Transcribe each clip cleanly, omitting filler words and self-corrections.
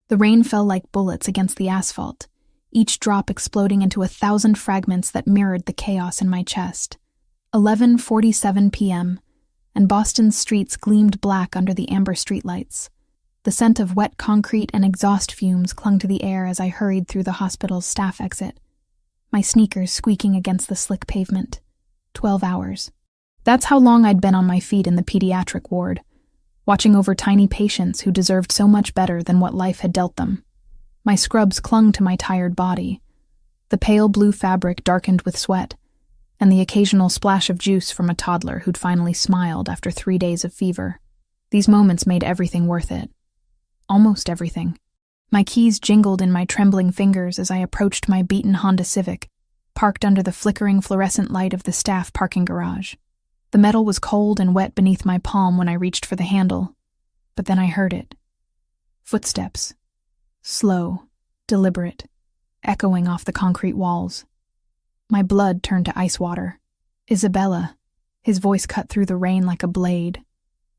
The rain fell like bullets against the asphalt, each drop exploding into 1,000 fragments that mirrored the chaos in my chest. 11:47 p.m., and Boston's streets gleamed black under the amber streetlights. The scent of wet concrete and exhaust fumes clung to the air as I hurried through the hospital's staff exit, my sneakers squeaking against the slick pavement. 12 hours. That's how long I'd been on my feet in the pediatric ward, watching over tiny patients who deserved so much better than what life had dealt them. My scrubs clung to my tired body, the pale blue fabric darkened with sweat, and the occasional splash of juice from a toddler who'd finally smiled after 3 days of fever. These moments made everything worth it. Almost everything. My keys jingled in my trembling fingers as I approached my beaten Honda Civic, parked under the flickering fluorescent light of the staff parking garage. The metal was cold and wet beneath my palm when I reached for the handle, but then I heard it. Footsteps. Slow, deliberate, echoing off the concrete walls. My blood turned to ice water. Isabella, his voice cut through the rain like a blade,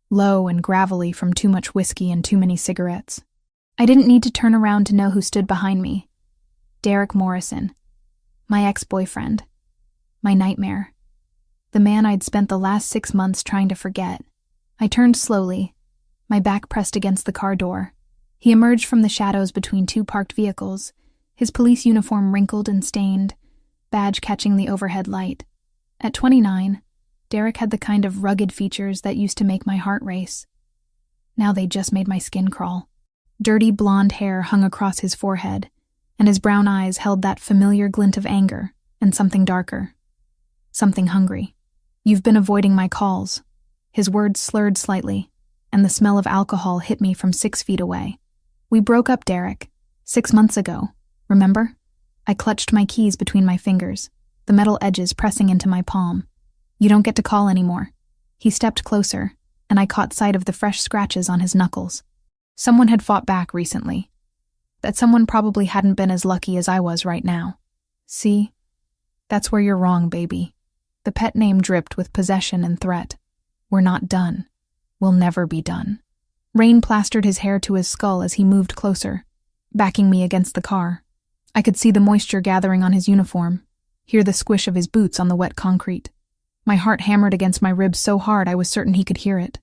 low and gravelly from too much whiskey and too many cigarettes. I didn't need to turn around to know who stood behind me. Derek Morrison, my ex-boyfriend, my nightmare, the man I'd spent the last 6 months trying to forget. I turned slowly, my back pressed against the car door. He emerged from the shadows between 2 parked vehicles, his police uniform wrinkled and stained, badge catching the overhead light. At 29, Derek had the kind of rugged features that used to make my heart race. Now they just made my skin crawl. Dirty blonde hair hung across his forehead, and his brown eyes held that familiar glint of anger and something darker. Something hungry. "You've been avoiding my calls." His words slurred slightly, and the smell of alcohol hit me from 6 feet away. "We broke up, Derek. 6 months ago. Remember?" I clutched my keys between my fingers, the metal edges pressing into my palm. "You don't get to call anymore." He stepped closer, and I caught sight of the fresh scratches on his knuckles. Someone had fought back recently. That someone probably hadn't been as lucky as I was right now. "See? That's where you're wrong, baby." The pet name dripped with possession and threat. "We're not done. We'll never be done." Rain plastered his hair to his skull as he moved closer, backing me against the car. I could see the moisture gathering on his uniform, hear the squish of his boots on the wet concrete. My heart hammered against my ribs so hard I was certain he could hear it.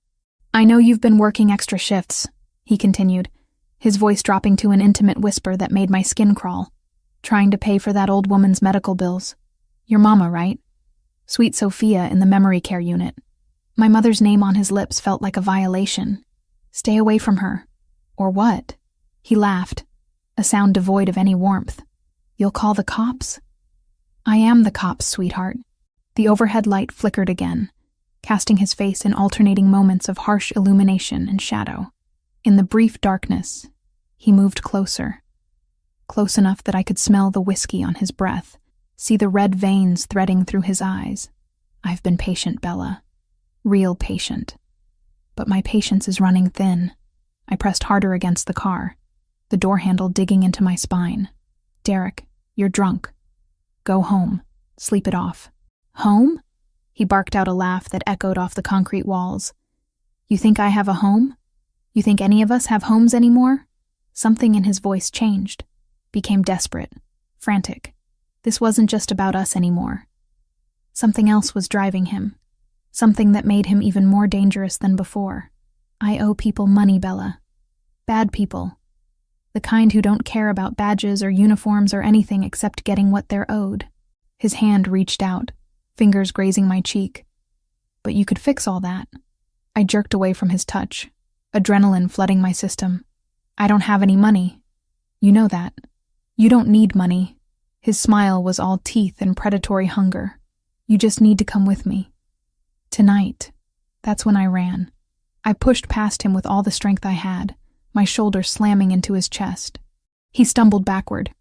"I know you've been working extra shifts," he continued, his voice dropping to an intimate whisper that made my skin crawl. "Trying to pay for that old woman's medical bills. Your mama, right? Sweet Sophia in the memory care unit." My mother's name on his lips felt like a violation. "Stay away from her." "Or what?" He laughed, a sound devoid of any warmth. "You'll call the cops?" "I am the cops, sweetheart." The overhead light flickered again, casting his face in alternating moments of harsh illumination and shadow. In the brief darkness, he moved closer. Close enough that I could smell the whiskey on his breath, see the red veins threading through his eyes. "I've been patient, Bella. Real patient. But my patience is running thin." I pressed harder against the car, the door handle digging into my spine. "Derek, you're drunk. Go home. Sleep it off." "Home?" He barked out a laugh that echoed off the concrete walls. "You think I have a home? You think any of us have homes anymore?" Something in his voice changed, became desperate, frantic. This wasn't just about us anymore. Something else was driving him, something that made him even more dangerous than before. "I owe people money, Bella. Bad people. The kind who don't care about badges or uniforms or anything except getting what they're owed." His hand reached out, fingers grazing my cheek. "But you could fix all that." I jerked away from his touch, adrenaline flooding my system. "I don't have any money. You know that. You don't need money." His smile was all teeth and predatory hunger. "You just need to come with me. Tonight." That's when I ran. I pushed past him with all the strength I had, my shoulder slamming into his chest. He stumbled backward,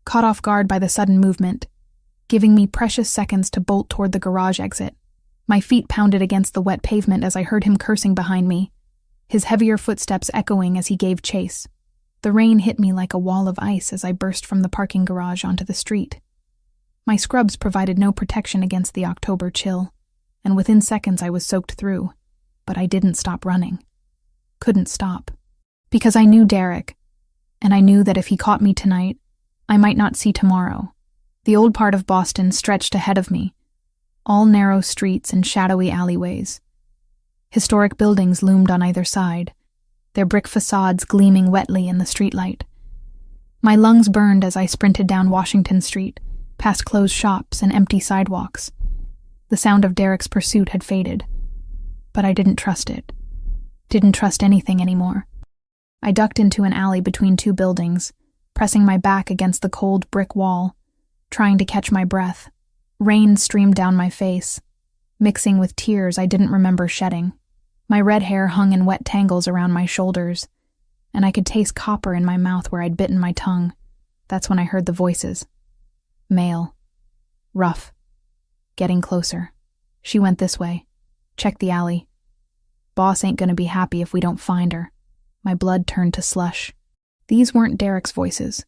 caught off guard by the sudden movement, giving me precious seconds to bolt toward the garage exit. My feet pounded against the wet pavement as I heard him cursing behind me, his heavier footsteps echoing as he gave chase. The rain hit me like a wall of ice as I burst from the parking garage onto the street. My scrubs provided no protection against the October chill, and within seconds I was soaked through, but I didn't stop running. Couldn't stop. Because I knew Derek, and I knew that if he caught me tonight, I might not see tomorrow. The old part of Boston stretched ahead of me, all narrow streets and shadowy alleyways. Historic buildings loomed on either side, their brick facades gleaming wetly in the streetlight. My lungs burned as I sprinted down Washington Street, past closed shops and empty sidewalks. The sound of Derek's pursuit had faded, but I didn't trust it. Didn't trust anything anymore. I ducked into an alley between two buildings, pressing my back against the cold brick wall, trying to catch my breath. Rain streamed down my face, mixing with tears I didn't remember shedding. My red hair hung in wet tangles around my shoulders, and I could taste copper in my mouth where I'd bitten my tongue. That's when I heard the voices. Male. Rough. Getting closer. She went this way. Check the alley. Boss ain't gonna be happy if we don't find her. My blood turned to slush. These weren't Derek's voices.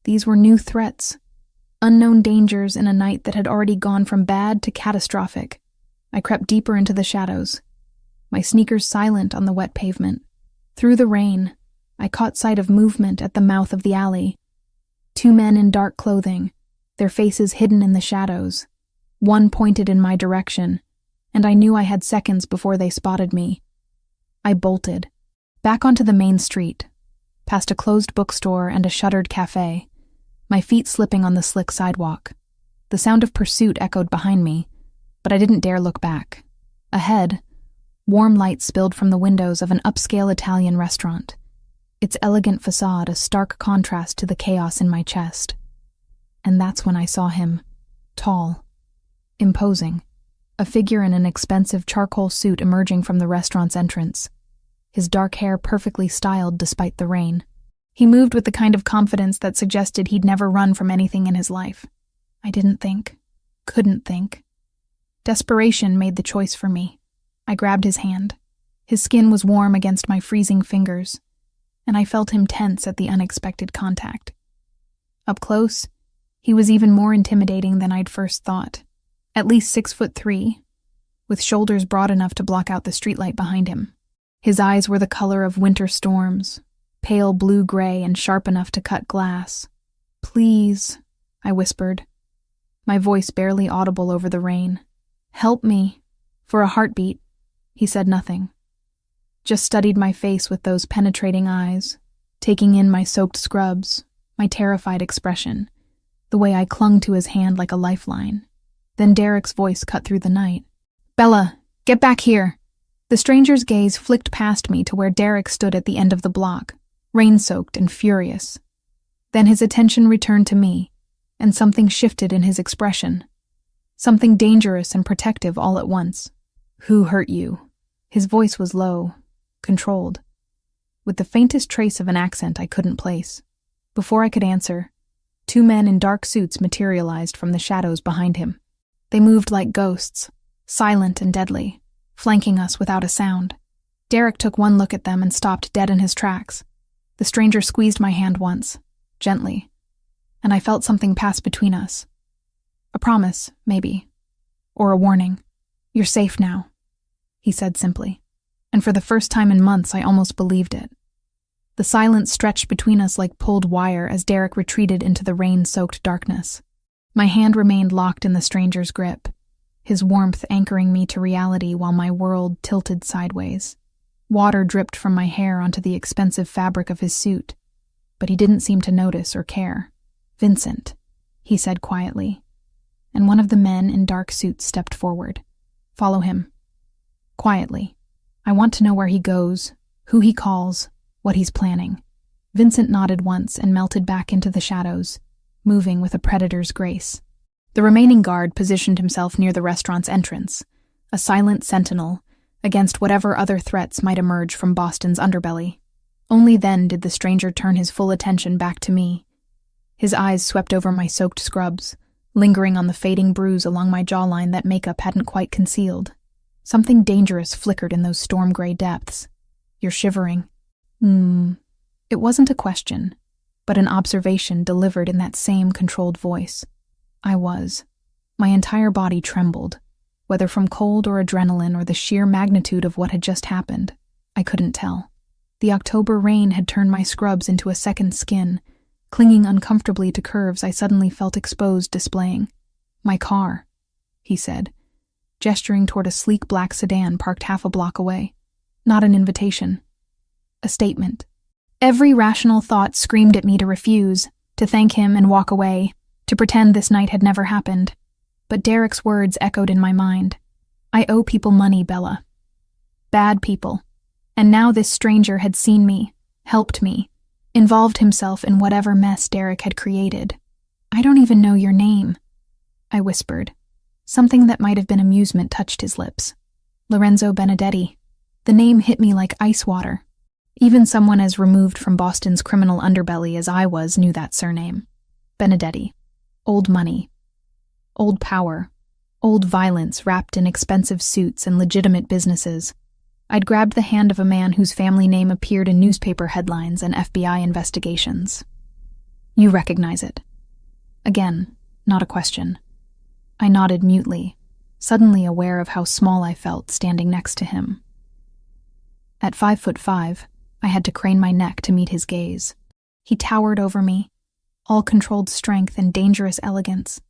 These were new threats. Unknown dangers in a night that had already gone from bad to catastrophic. I crept deeper into the shadows, my sneakers silent on the wet pavement. Through the rain, I caught sight of movement at the mouth of the alley. Two men in dark clothing, their faces hidden in the shadows. One pointed in my direction, and I knew I had seconds before they spotted me. I bolted, back onto the main street, past a closed bookstore and a shuttered cafe, my feet slipping on the slick sidewalk. The sound of pursuit echoed behind me, but I didn't dare look back. Ahead, warm light spilled from the windows of an upscale Italian restaurant, its elegant facade a stark contrast to the chaos in my chest. And that's when I saw him, tall, imposing, a figure in an expensive charcoal suit emerging from the restaurant's entrance, his dark hair perfectly styled despite the rain. He moved with the kind of confidence that suggested he'd never run from anything in his life. I didn't think, couldn't think. Desperation made the choice for me. I grabbed his hand. His skin was warm against my freezing fingers, and I felt him tense at the unexpected contact. Up close, he was even more intimidating than I'd first thought. At least 6'3", with shoulders broad enough to block out the streetlight behind him. His eyes were the color of winter storms, pale blue-gray and sharp enough to cut glass. "Please," I whispered, my voice barely audible over the rain. "Help me." For a heartbeat, he said nothing. Just studied my face with those penetrating eyes, taking in my soaked scrubs, my terrified expression, the way I clung to his hand like a lifeline. Then Derek's voice cut through the night. "Bella, get back here." The stranger's gaze flicked past me to where Derek stood at the end of the block, rain-soaked and furious. Then his attention returned to me, and something shifted in his expression. Something dangerous and protective all at once. "Who hurt you?" His voice was low, controlled, with the faintest trace of an accent I couldn't place. Before I could answer, two men in dark suits materialized from the shadows behind him. They moved like ghosts, silent and deadly, flanking us without a sound. Derek took one look at them and stopped dead in his tracks. The stranger squeezed my hand once, gently, and I felt something pass between us. A promise, maybe, or a warning. "You're safe now," he said simply, and for the first time in months I almost believed it. The silence stretched between us like pulled wire as Derek retreated into the rain-soaked darkness. My hand remained locked in the stranger's grip, his warmth anchoring me to reality while my world tilted sideways. Water dripped from my hair onto the expensive fabric of his suit, but he didn't seem to notice or care. "Vincent," he said quietly, and one of the men in dark suits stepped forward. "Follow him." Quietly. "I want to know where he goes, who he calls, what he's planning." Vincent nodded once and melted back into the shadows, moving with a predator's grace. The remaining guard positioned himself near the restaurant's entrance, a silent sentinel against whatever other threats might emerge from Boston's underbelly. Only then did the stranger turn his full attention back to me. His eyes swept over my soaked scrubs, lingering on the fading bruise along my jawline that makeup hadn't quite concealed. Something dangerous flickered in those storm-gray depths. "You're shivering." It wasn't a question, but an observation delivered in that same controlled voice. I was. My entire body trembled, whether from cold or adrenaline or the sheer magnitude of what had just happened. I couldn't tell. The October rain had turned my scrubs into a second skin, clinging uncomfortably to curves I suddenly felt exposed displaying. "My car," he said, gesturing toward a sleek black sedan parked half a block away. Not an invitation. A statement. Every rational thought screamed at me to refuse, to thank him and walk away, to pretend this night had never happened. But Derek's words echoed in my mind. I owe people money, Bella. Bad people. And now this stranger had seen me, helped me, involved himself in whatever mess Derek had created. "I don't even know your name," I whispered. Something that might have been amusement touched his lips. "Lorenzo Benedetti." The name hit me like ice water. Even someone as removed from Boston's criminal underbelly as I was knew that surname. Benedetti. Old money. Old power. Old violence wrapped in expensive suits and legitimate businesses. I'd grabbed the hand of a man whose family name appeared in newspaper headlines and FBI investigations. "You recognize it?" Again, not a question. I nodded mutely, suddenly aware of how small I felt standing next to him. At 5'5", I had to crane my neck to meet his gaze. He towered over me, all controlled strength and dangerous elegance.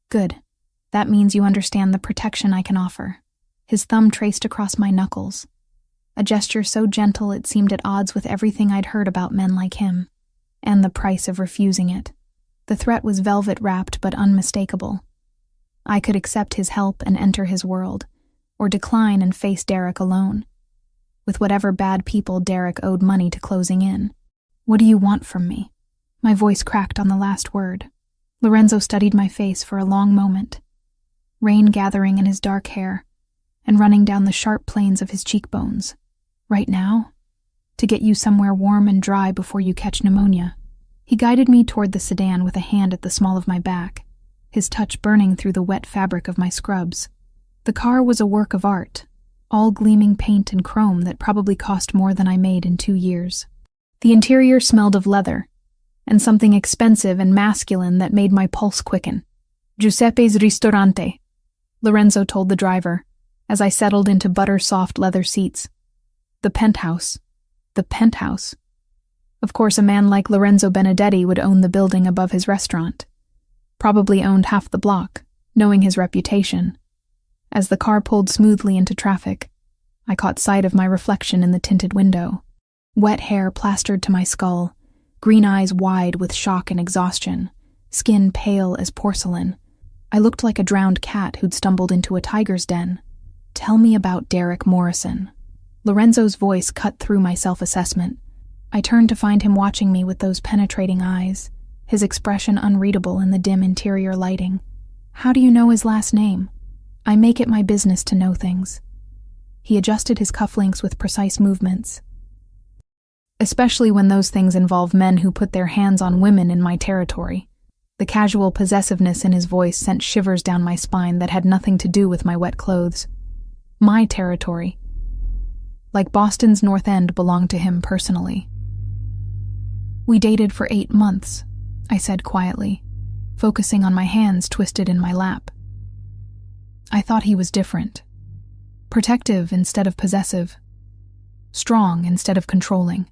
"Good. That means you understand the protection I can offer." His thumb traced across my knuckles. A gesture so gentle it seemed at odds with everything I'd heard about men like him, and the price of refusing it. The threat was velvet-wrapped but unmistakable. I could accept his help and enter his world, or decline and face Derek alone, with whatever bad people Derek owed money to closing in. "What do you want from me?" My voice cracked on the last word. Lorenzo studied my face for a long moment, rain gathering in his dark hair and running down the sharp planes of his cheekbones. "Right now? To get you somewhere warm and dry before you catch pneumonia." He guided me toward the sedan with a hand at the small of my back, his touch burning through the wet fabric of my scrubs. The car was a work of art, all gleaming paint and chrome that probably cost more than I made in 2 years. The interior smelled of leather, and something expensive and masculine that made my pulse quicken. "Giuseppe's Ristorante," Lorenzo told the driver, as I settled into butter-soft leather seats. The penthouse. The penthouse. Of course, a man like Lorenzo Benedetti would own the building above his restaurant. Probably owned half the block, knowing his reputation. As the car pulled smoothly into traffic, I caught sight of my reflection in the tinted window. Wet hair plastered to my skull, green eyes wide with shock and exhaustion, skin pale as porcelain. I looked like a drowned cat who'd stumbled into a tiger's den. "Tell me about Derek Morrison." Lorenzo's voice cut through my self-assessment. I turned to find him watching me with those penetrating eyes, his expression unreadable in the dim interior lighting. "How do you know his last name?" "I make it my business to know things." He adjusted his cufflinks with precise movements. Especially when those things involve men who put their hands on women in my territory. The casual possessiveness in his voice sent shivers down my spine that had nothing to do with my wet clothes. My territory. Like Boston's North End belonged to him personally. "We dated for 8 months, I said quietly, focusing on my hands twisted in my lap. I thought he was different. Protective instead of possessive. Strong instead of controlling.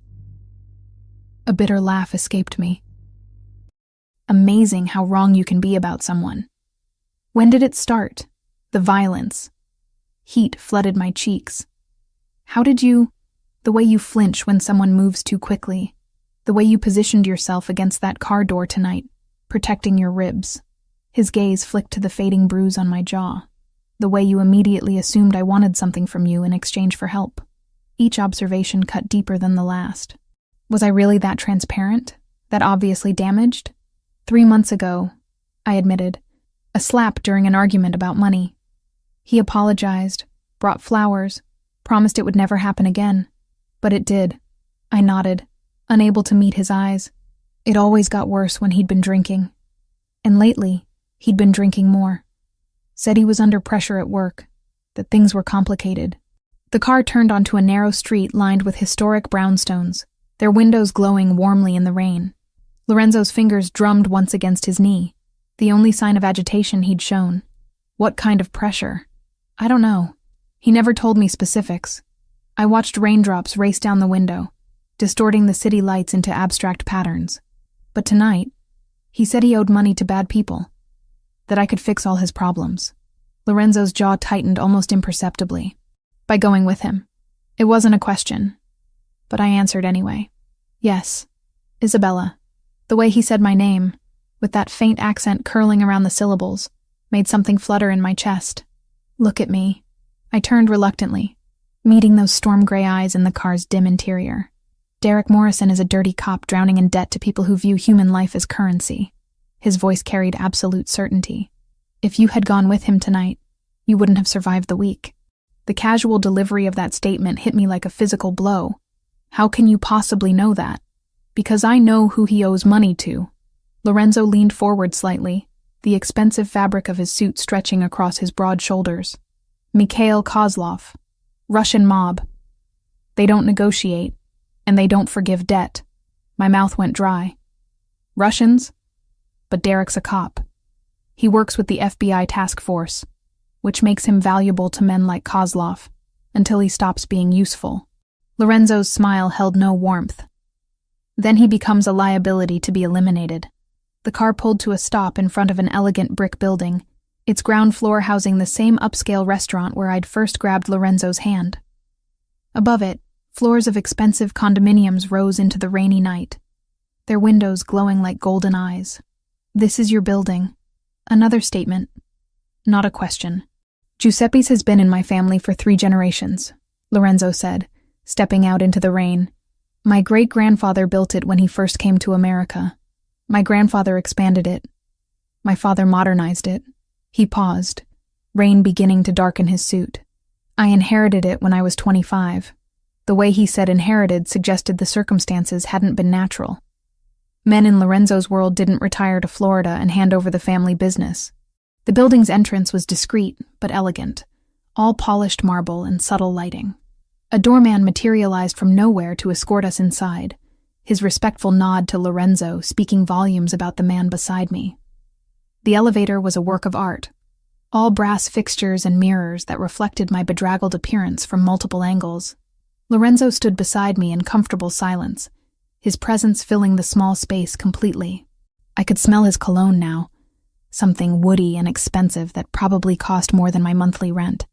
A bitter laugh escaped me. Amazing how wrong you can be about someone. When did it start? The violence. Heat flooded my cheeks. How did you... The way you flinch when someone moves too quickly. The way you positioned yourself against that car door tonight, protecting your ribs. His gaze flicked to the fading bruise on my jaw. The way you immediately assumed I wanted something from you in exchange for help. Each observation cut deeper than the last. Was I really that transparent? That obviously damaged? 3 months ago, I admitted, a slap during an argument about money. He apologized, brought flowers, promised it would never happen again. But it did. I nodded, unable to meet his eyes. It always got worse when he'd been drinking. And lately, he'd been drinking more. Said he was under pressure at work, that things were complicated. The car turned onto a narrow street lined with historic brownstones, their windows glowing warmly in the rain. Lorenzo's fingers drummed once against his knee, the only sign of agitation he'd shown. What kind of pressure? I don't know. He never told me specifics. I watched raindrops race down the window, distorting the city lights into abstract patterns. But tonight, he said he owed money to bad people, that I could fix all his problems. Lorenzo's jaw tightened almost imperceptibly. By going with him. It wasn't a question, but I answered anyway. Yes, Isabella. The way he said my name, with that faint accent curling around the syllables, made something flutter in my chest. Look at me. I turned reluctantly, meeting those storm-gray eyes in the car's dim interior. Derek Morrison is a dirty cop drowning in debt to people who view human life as currency. His voice carried absolute certainty. If you had gone with him tonight, you wouldn't have survived the week. The casual delivery of that statement hit me like a physical blow. How can you possibly know that? Because I know who he owes money to. Lorenzo leaned forward slightly, the expensive fabric of his suit stretching across his broad shoulders. Mikhail Kozlov. Russian mob. They don't negotiate, and they don't forgive debt. My mouth went dry. Russians? But Derek's a cop. He works with the FBI task force, which makes him valuable to men like Kozlov, until he stops being useful. Lorenzo's smile held no warmth. Then he becomes a liability to be eliminated. The car pulled to a stop in front of an elegant brick building, its ground floor housing the same upscale restaurant where I'd first grabbed Lorenzo's hand. Above it, floors of expensive condominiums rose into the rainy night, their windows glowing like golden eyes. This is your building. Another statement. Not a question. Giuseppe's has been in my family for 3 generations, Lorenzo said, stepping out into the rain. My great-grandfather built it when he first came to America. My grandfather expanded it. My father modernized it. He paused, rain beginning to darken his suit. I inherited it when I was 25. The way he said inherited suggested the circumstances hadn't been natural. Men in Lorenzo's world didn't retire to Florida and hand over the family business. The building's entrance was discreet but elegant, all polished marble and subtle lighting. A doorman materialized from nowhere to escort us inside, his respectful nod to Lorenzo speaking volumes about the man beside me. The elevator was a work of art, all brass fixtures and mirrors that reflected my bedraggled appearance from multiple angles. Lorenzo stood beside me in comfortable silence, his presence filling the small space completely. I could smell his cologne now, something woody and expensive that probably cost more than my monthly rent.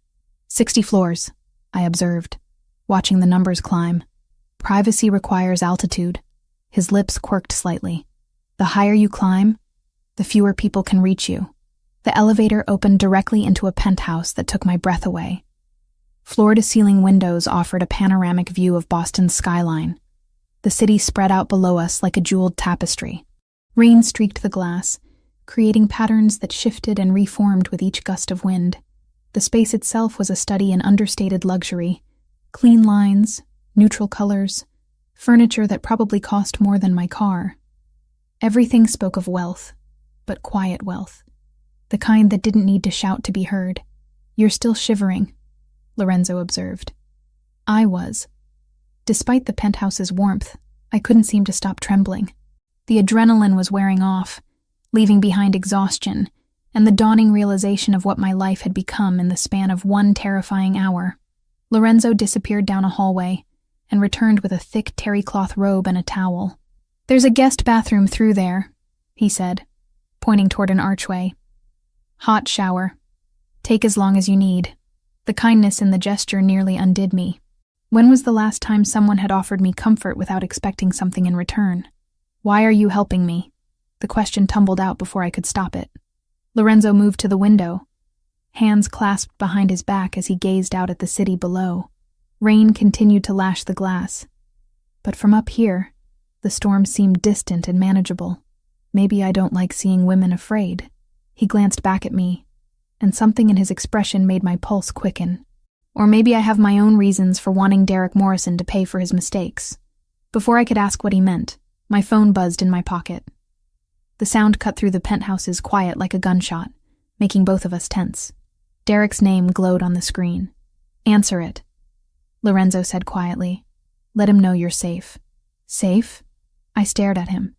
60 floors, I observed, watching the numbers climb. Privacy requires altitude. His lips quirked slightly. The higher you climb, the fewer people can reach you. The elevator opened directly into a penthouse that took my breath away. Floor-to-ceiling windows offered a panoramic view of Boston's skyline. The city spread out below us like a jeweled tapestry. Rain streaked the glass, creating patterns that shifted and reformed with each gust of wind. The space itself was a study in understated luxury. Clean lines, neutral colors, furniture that probably cost more than my car. Everything spoke of wealth, but quiet wealth. The kind that didn't need to shout to be heard. You're still shivering, Lorenzo observed. I was. Despite the penthouse's warmth, I couldn't seem to stop trembling. The adrenaline was wearing off, leaving behind exhaustion and the dawning realization of what my life had become in the span of 1 terrifying hour. Lorenzo disappeared down a hallway and returned with a thick terry cloth robe and a towel. There's a guest bathroom through there, he said, pointing toward an archway. Hot shower. Take as long as you need. The kindness in the gesture nearly undid me. When was the last time someone had offered me comfort without expecting something in return? Why are you helping me? The question tumbled out before I could stop it. Lorenzo moved to the window, hands clasped behind his back as he gazed out at the city below. Rain continued to lash the glass. But from up here, the storm seemed distant and manageable. Maybe I don't like seeing women afraid. He glanced back at me, and something in his expression made my pulse quicken. Or maybe I have my own reasons for wanting Derek Morrison to pay for his mistakes. Before I could ask what he meant, my phone buzzed in my pocket. The sound cut through the penthouse's quiet like a gunshot, making both of us tense. Derek's name glowed on the screen. Answer it, Lorenzo said quietly. Let him know you're safe. Safe? I stared at him.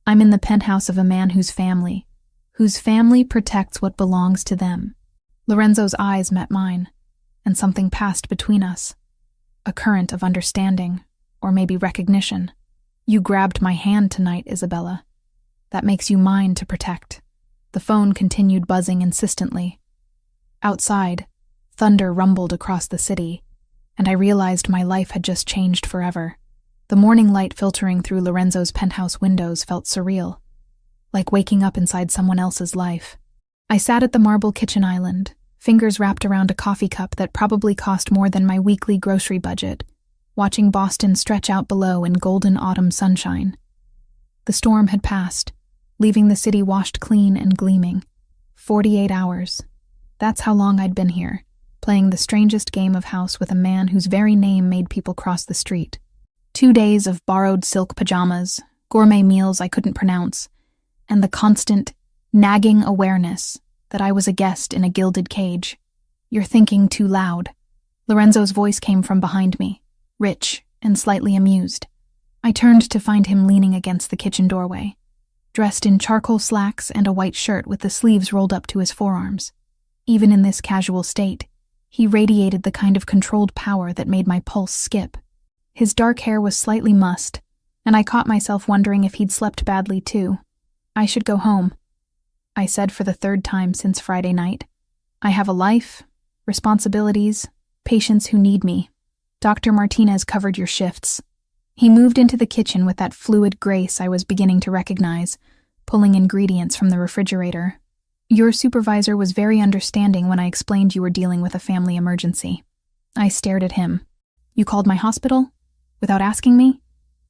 I'm in the penthouse of a man whose family protects what belongs to them. Lorenzo's eyes met mine, and something passed between us. A current of understanding, or maybe recognition. You grabbed my hand tonight, Isabella. That makes you mine to protect. The phone continued buzzing insistently. Outside, thunder rumbled across the city, and I realized my life had just changed forever. The morning light filtering through Lorenzo's penthouse windows felt surreal, like waking up inside someone else's life. I sat at the marble kitchen island, fingers wrapped around a coffee cup that probably cost more than my weekly grocery budget, watching Boston stretch out below in golden autumn sunshine. The storm had passed, leaving the city washed clean and gleaming. 48 hours. That's how long I'd been here, playing the strangest game of house with a man whose very name made people cross the street. 2 days of borrowed silk pajamas, gourmet meals I couldn't pronounce, and the constant, nagging awareness that I was a guest in a gilded cage. You're thinking too loud. Lorenzo's voice came from behind me, rich and slightly amused. I turned to find him leaning against the kitchen doorway, dressed in charcoal slacks and a white shirt with the sleeves rolled up to his forearms. Even in this casual state, he radiated the kind of controlled power that made my pulse skip. His dark hair was slightly mussed, and I caught myself wondering if he'd slept badly too. I should go home, I said for the 3rd time since Friday night. I have a life, responsibilities, patients who need me. Dr. Martinez covered your shifts. He moved into the kitchen with that fluid grace I was beginning to recognize, pulling ingredients from the refrigerator. Your supervisor was very understanding when I explained you were dealing with a family emergency. I stared at him. You called my hospital? Without asking me?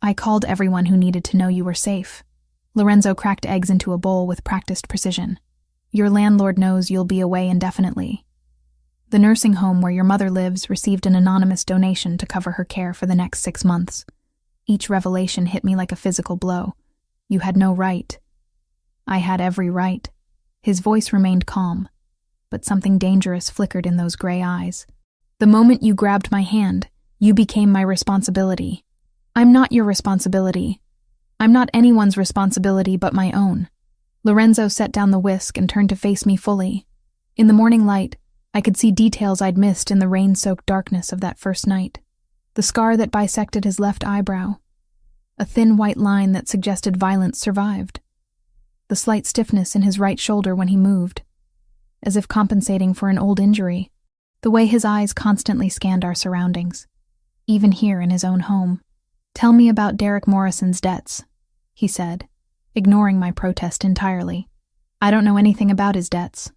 I called everyone who needed to know you were safe. Lorenzo cracked eggs into a bowl with practiced precision. Your landlord knows you'll be away indefinitely. The nursing home where your mother lives received an anonymous donation to cover her care for the next 6 months. Each revelation hit me like a physical blow. You had no right. I had every right. His voice remained calm, but something dangerous flickered in those gray eyes. The moment you grabbed my hand, you became my responsibility. I'm not your responsibility. I'm not anyone's responsibility but my own. Lorenzo set down the whisk and turned to face me fully. In the morning light, I could see details I'd missed in the rain-soaked darkness of that first night. The scar that bisected his left eyebrow. A thin white line that suggested violence survived. The slight stiffness in his right shoulder when he moved, as if compensating for an old injury. The way his eyes constantly scanned our surroundings, even here in his own home. Tell me about Derek Morrison's debts, he said, ignoring my protest entirely. I don't know anything about his debts.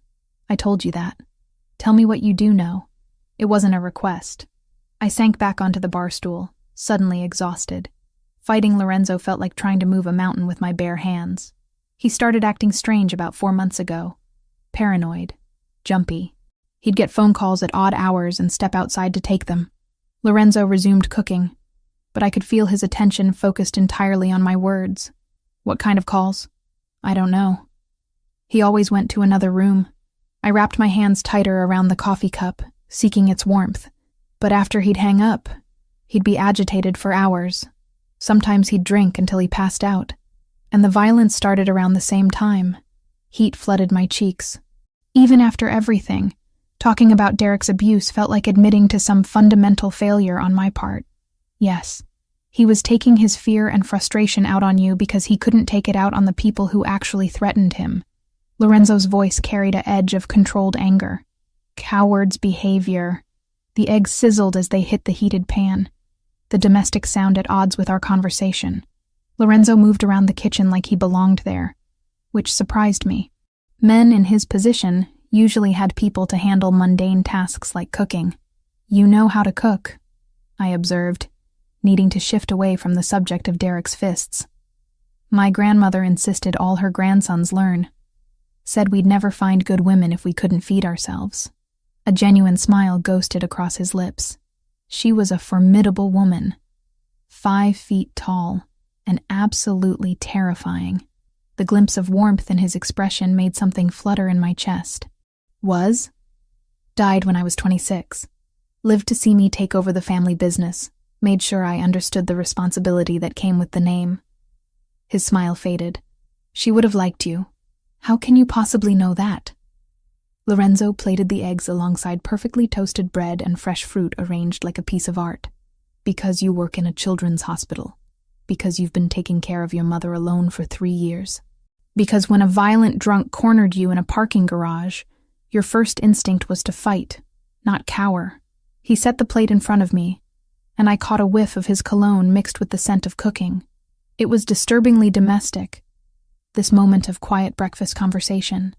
I told you that. Tell me what you do know. It wasn't a request. I sank back onto the bar stool, suddenly exhausted. Fighting Lorenzo felt like trying to move a mountain with my bare hands. He started acting strange about 4 months ago. Paranoid. Jumpy. He'd get phone calls at odd hours and step outside to take them. Lorenzo resumed cooking, but I could feel his attention focused entirely on my words. What kind of calls? I don't know. He always went to another room. I wrapped my hands tighter around the coffee cup, seeking its warmth. But after he'd hang up, he'd be agitated for hours. Sometimes he'd drink until he passed out. And the violence started around the same time. Heat flooded my cheeks. Even after everything, talking about Derek's abuse felt like admitting to some fundamental failure on my part. Yes, he was taking his fear and frustration out on you because he couldn't take it out on the people who actually threatened him. Lorenzo's voice carried an edge of controlled anger. Coward's behavior. The eggs sizzled as they hit the heated pan, the domestic sound at odds with our conversation. Lorenzo moved around the kitchen like he belonged there, which surprised me. Men in his position usually had people to handle mundane tasks like cooking. You know how to cook, I observed, needing to shift away from the subject of Derek's fists. My grandmother insisted all her grandsons learn. Said we'd never find good women if we couldn't feed ourselves. A genuine smile ghosted across his lips. She was a formidable woman, 5 feet tall, and absolutely terrifying. The glimpse of warmth in his expression made something flutter in my chest. Was? Died when I was 26. Lived to see me take over the family business. Made sure I understood the responsibility that came with the name. His smile faded. She would have liked you. How can you possibly know that? Lorenzo plated the eggs alongside perfectly toasted bread and fresh fruit arranged like a piece of art. Because you work in a children's hospital. Because you've been taking care of your mother alone for 3 years. Because when a violent drunk cornered you in a parking garage, your first instinct was to fight, not cower. He set the plate in front of me, and I caught a whiff of his cologne mixed with the scent of cooking. It was disturbingly domestic, this moment of quiet breakfast conversation.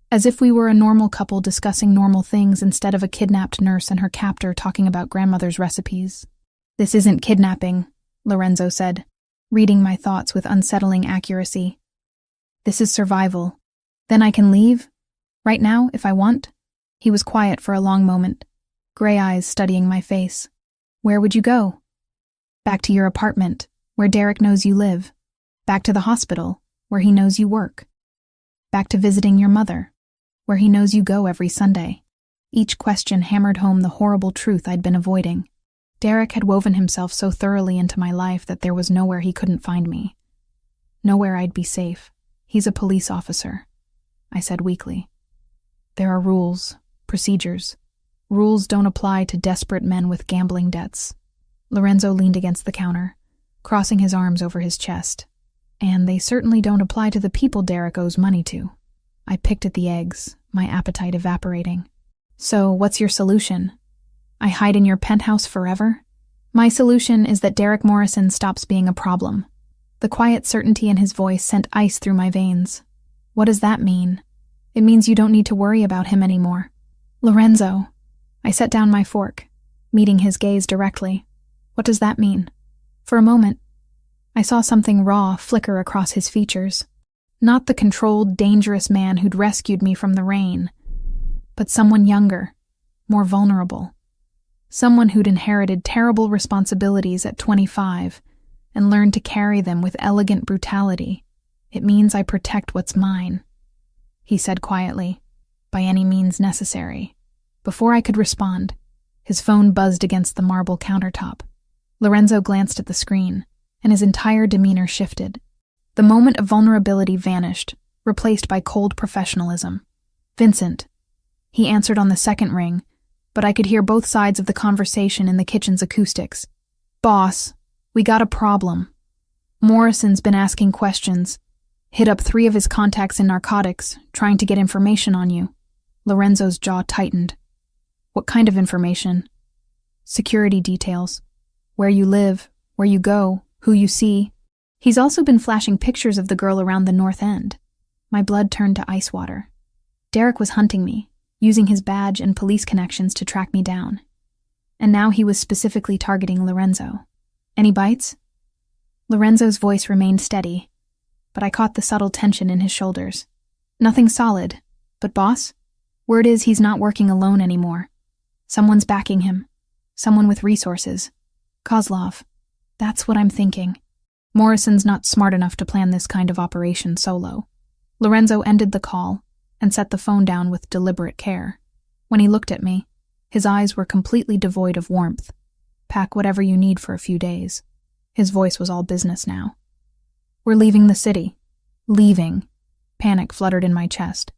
As if we were a normal couple discussing normal things instead of a kidnapped nurse and her captor talking about grandmother's recipes. "This isn't kidnapping," Lorenzo said, reading my thoughts with unsettling accuracy. "This is survival. Then I can leave? Right now, if I want?" He was quiet for a long moment, gray eyes studying my face. "Where would you go?" "Back to your apartment, where Derek knows you live. Back to the hospital, where he knows you work. Back to visiting your mother, where he knows you go every Sunday." Each question hammered home the horrible truth I'd been avoiding. Derek had woven himself so thoroughly into my life that there was nowhere he couldn't find me. Nowhere I'd be safe. "He's a police officer," I said weakly. "There are rules, procedures. Rules don't apply to desperate men with gambling debts." Lorenzo leaned against the counter, crossing his arms over his chest. "And they certainly don't apply to the people Derek owes money to." I picked at the eggs, my appetite evaporating. "So, what's your solution? I hide in your penthouse forever?" "My solution is that Derek Morrison stops being a problem." The quiet certainty in his voice sent ice through my veins. "What does that mean?" "It means you don't need to worry about him anymore." "Lorenzo." I set down my fork, meeting his gaze directly. "What does that mean?" For a moment, I saw something raw flicker across his features. Not the controlled, dangerous man who'd rescued me from the rain, but someone younger, more vulnerable. Someone who'd inherited terrible responsibilities at 25 and learned to carry them with elegant brutality. "It means I protect what's mine," he said quietly, "by any means necessary." Before I could respond, his phone buzzed against the marble countertop. Lorenzo glanced at the screen, and his entire demeanor shifted. The moment of vulnerability vanished, replaced by cold professionalism. "Vincent." He answered on the second ring, but I could hear both sides of the conversation in the kitchen's acoustics. "Boss, we got a problem. Morrison's been asking questions. Hit up 3 of his contacts in narcotics, trying to get information on you." Lorenzo's jaw tightened. "What kind of information?" "Security details. Where you live, where you go, who you see. He's also been flashing pictures of the girl around the North End." My blood turned to ice water. Derek was hunting me, using his badge and police connections to track me down. And now he was specifically targeting Lorenzo. "Any bites?" Lorenzo's voice remained steady, but I caught the subtle tension in his shoulders. "Nothing solid, but boss, word is he's not working alone anymore. Someone's backing him. Someone with resources. Kozlov. That's what I'm thinking. Morrison's not smart enough to plan this kind of operation solo." Lorenzo ended the call and set the phone down with deliberate care. When he looked at me, his eyes were completely devoid of warmth. "Pack whatever you need for a few days." His voice was all business now. "We're leaving the city." "Leaving." Panic fluttered in my chest.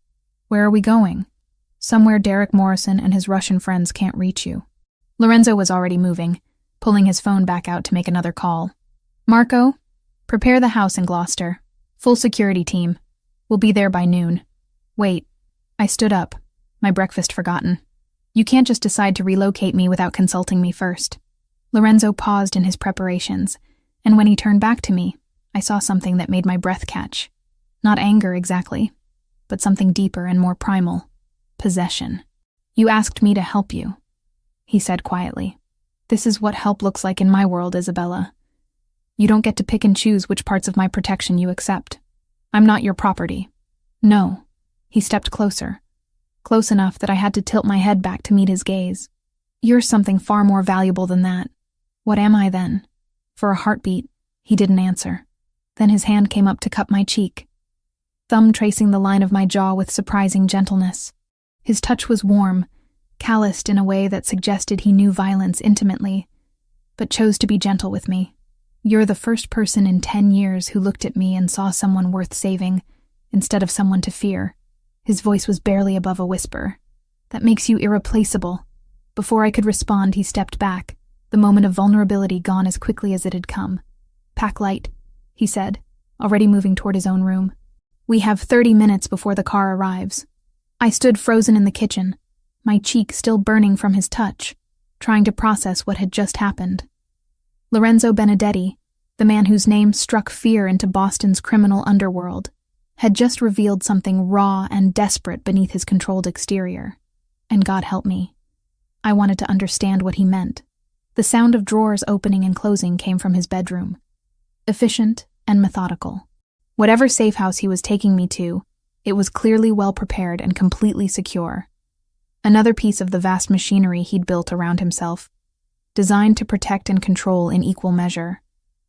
"Where are we going?" "Somewhere Derek Morrison and his Russian friends can't reach you." Lorenzo was already moving, pulling his phone back out to make another call. "Marco, prepare the house in Gloucester. Full security team. We'll be there by noon." "Wait." I stood up, my breakfast forgotten. "You can't just decide to relocate me without consulting me first." Lorenzo paused in his preparations, and when he turned back to me, I saw something that made my breath catch. Not anger exactly, but something deeper and more primal. Possession. "You asked me to help you," he said quietly. "This is what help looks like in my world, Isabella. You don't get to pick and choose which parts of my protection you accept. I'm not your property." "No." He stepped closer, close enough that I had to tilt my head back to meet his gaze. "You're something far more valuable than that." "What am I then?" For a heartbeat, he didn't answer. Then his hand came up to cup my cheek, thumb tracing the line of my jaw with surprising gentleness. His touch was warm, calloused in a way that suggested he knew violence intimately, but chose to be gentle with me. "You're the first person in 10 years who looked at me and saw someone worth saving, instead of someone to fear." His voice was barely above a whisper. "That makes you irreplaceable." Before I could respond, he stepped back, the moment of vulnerability gone as quickly as it had come. "Pack light," he said, already moving toward his own room. "We have 30 minutes before the car arrives." I stood frozen in the kitchen, my cheek still burning from his touch, trying to process what had just happened. Lorenzo Benedetti, the man whose name struck fear into Boston's criminal underworld, had just revealed something raw and desperate beneath his controlled exterior. And God help me, I wanted to understand what he meant. The sound of drawers opening and closing came from his bedroom. Efficient and methodical. Whatever safe house he was taking me to, it was clearly well prepared and completely secure. Another piece of the vast machinery he'd built around himself, designed to protect and control in equal measure.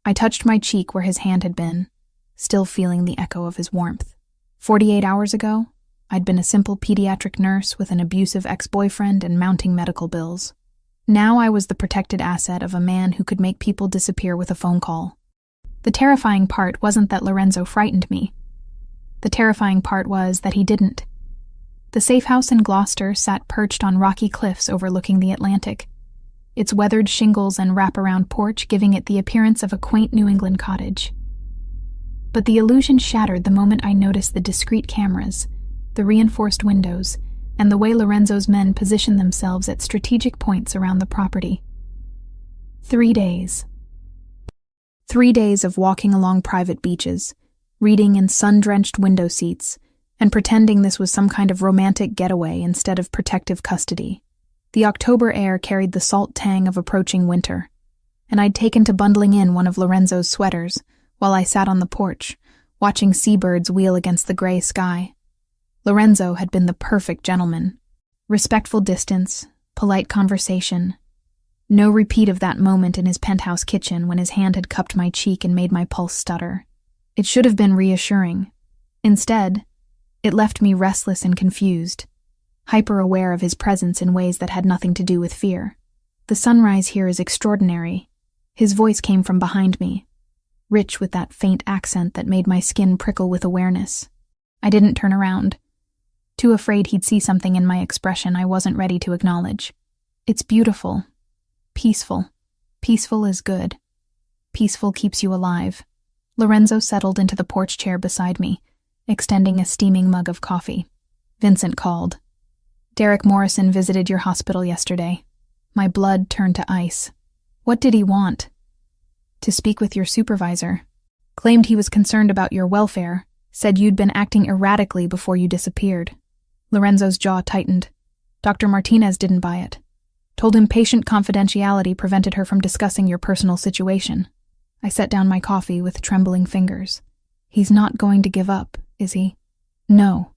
I touched my cheek where his hand had been, still feeling the echo of his warmth. 48 hours ago, I'd been a simple pediatric nurse with an abusive ex-boyfriend and mounting medical bills. Now I was the protected asset of a man who could make people disappear with a phone call. The terrifying part wasn't that Lorenzo frightened me. The terrifying part was that he didn't. The safe house in Gloucester sat perched on rocky cliffs overlooking the Atlantic, its weathered shingles and wraparound porch giving it the appearance of a quaint New England cottage. But the illusion shattered the moment I noticed the discreet cameras, the reinforced windows, and the way Lorenzo's men positioned themselves at strategic points around the property. 3 days. 3 days of walking along private beaches, reading in sun-drenched window seats, and pretending this was some kind of romantic getaway instead of protective custody. The October air carried the salt tang of approaching winter, and I'd taken to bundling in one of Lorenzo's sweaters while I sat on the porch, watching seabirds wheel against the gray sky. Lorenzo had been the perfect gentleman. Respectful distance, polite conversation. No repeat of that moment in his penthouse kitchen when his hand had cupped my cheek and made my pulse stutter. It should have been reassuring. Instead, it left me restless and confused, hyper-aware of his presence in ways that had nothing to do with fear. "The sunrise here is extraordinary." His voice came from behind me, rich with that faint accent that made my skin prickle with awareness. I didn't turn around, too afraid he'd see something in my expression I wasn't ready to acknowledge. "It's beautiful. Peaceful. Peaceful is good. Peaceful keeps you alive." Lorenzo settled into the porch chair beside me, extending a steaming mug of coffee. Vincent called. "Derek Morrison visited your hospital yesterday." My blood turned to ice. "What did he want?" "To speak with your supervisor. Claimed he was concerned about your welfare, said you'd been acting erratically before you disappeared." Lorenzo's jaw tightened. "Dr. Martinez didn't buy it. Told him patient confidentiality prevented her from discussing your personal situation." I set down my coffee with trembling fingers. "He's not going to give up, is he?" "No."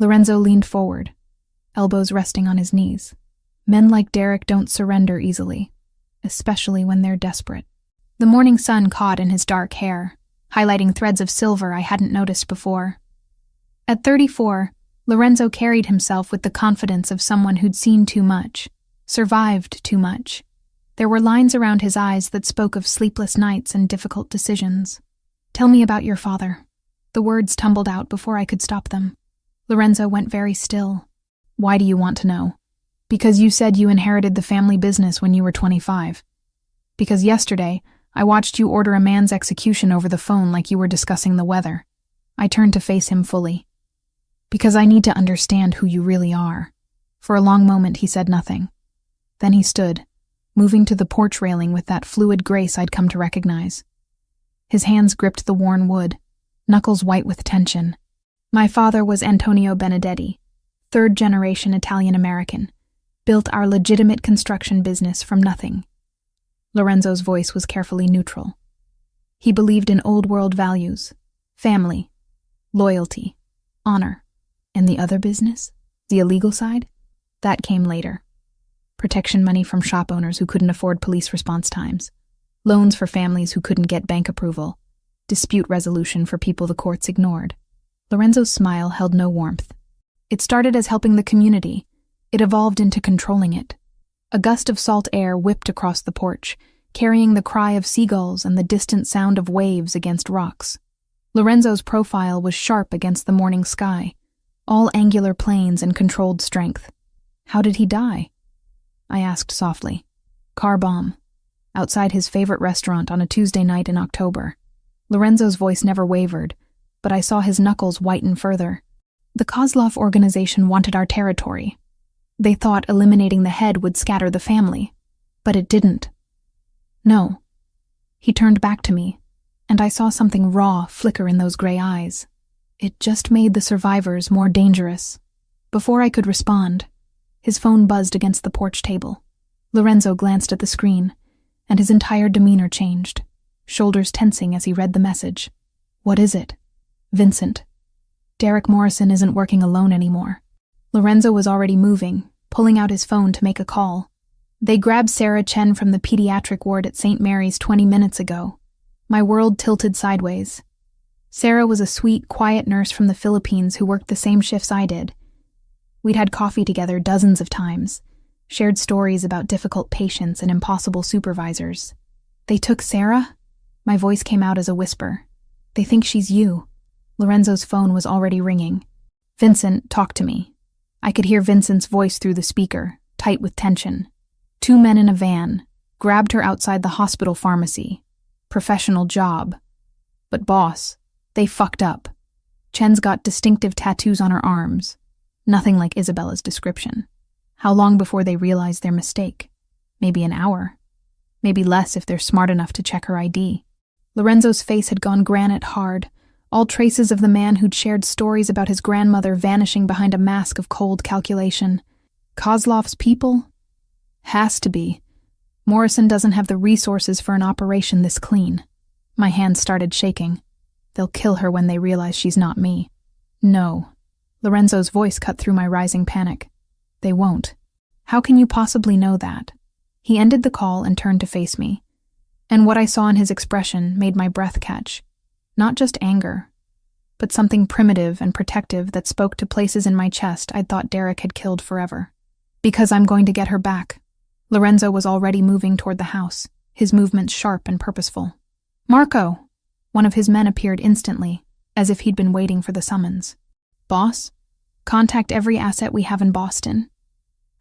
Lorenzo leaned forward, elbows resting on his knees. "Men like Derek don't surrender easily, especially when they're desperate." The morning sun caught in his dark hair, highlighting threads of silver I hadn't noticed before. At 34, Lorenzo carried himself with the confidence of someone who'd seen too much, survived too much. There were lines around his eyes that spoke of sleepless nights and difficult decisions. "Tell me about your father." The words tumbled out before I could stop them. Lorenzo went very still. "Why do you want to know?" "Because you said you inherited the family business when you were 25. Because yesterday, I watched you order a man's execution over the phone like you were discussing the weather." I turned to face him fully. "Because I need to understand who you really are." For a long moment he said nothing. Then he stood, moving to the porch railing with that fluid grace I'd come to recognize. His hands gripped the worn wood, knuckles white with tension. "My father was Antonio Benedetti, third-generation Italian-American, built our legitimate construction business from nothing." Lorenzo's voice was carefully neutral. "He believed in old-world values, family, loyalty, honor. And the other business, the illegal side, that came later. Protection money from shop owners who couldn't afford police response times, loans for families who couldn't get bank approval, dispute resolution for people the courts ignored." Lorenzo's smile held no warmth. "It started as helping the community. It evolved into controlling it." A gust of salt air whipped across the porch, carrying the cry of seagulls and the distant sound of waves against rocks. Lorenzo's profile was sharp against the morning sky, all angular planes and controlled strength. "How did he die?" I asked softly. "Car bomb. outside his favorite restaurant on a Tuesday night in October. Lorenzo's voice never wavered, but I saw his knuckles whiten further. The Kozlov organization wanted our territory. They thought eliminating the head would scatter the family, but it didn't. No. He turned back to me, and I saw something raw flicker in those gray eyes. It just made the survivors more dangerous. Before I could respond, his phone buzzed against the porch table. Lorenzo glanced at the screen, and his entire demeanor changed, shoulders tensing as he read the message. What is it? Vincent. Derek Morrison isn't working alone anymore. Lorenzo was already moving, pulling out his phone to make a call. They grabbed Sarah Chen from the pediatric ward at St. Mary's 20 minutes ago. My world tilted sideways. Sarah was a sweet, quiet nurse from the Philippines who worked the same shifts I did. We'd had coffee together dozens of times, shared stories about difficult patients and impossible supervisors. They took Sarah? My voice came out as a whisper. They think she's you. Lorenzo's phone was already ringing. Vincent, talk to me. I could hear Vincent's voice through the speaker, tight with tension. 2 men in a van, grabbed her outside the hospital pharmacy. Professional job. But boss, they fucked up. Chen's got distinctive tattoos on her arms. Nothing like Isabella's description. How long before they realize their mistake? Maybe an hour. Maybe less if they're smart enough to check her ID. Lorenzo's face had gone granite hard, all traces of the man who'd shared stories about his grandmother vanishing behind a mask of cold calculation. Kozlov's people? Has to be. Morrison doesn't have the resources for an operation this clean. My hands started shaking. They'll kill her when they realize she's not me. No. Lorenzo's voice cut through my rising panic. They won't. How can you possibly know that? He ended the call and turned to face me. And what I saw in his expression made my breath catch. Not just anger, but something primitive and protective that spoke to places in my chest I'd thought Derek had killed forever. Because I'm going to get her back. Lorenzo was already moving toward the house, his movements sharp and purposeful. Marco! One of his men appeared instantly, as if he'd been waiting for the summons. Boss? Contact every asset we have in Boston.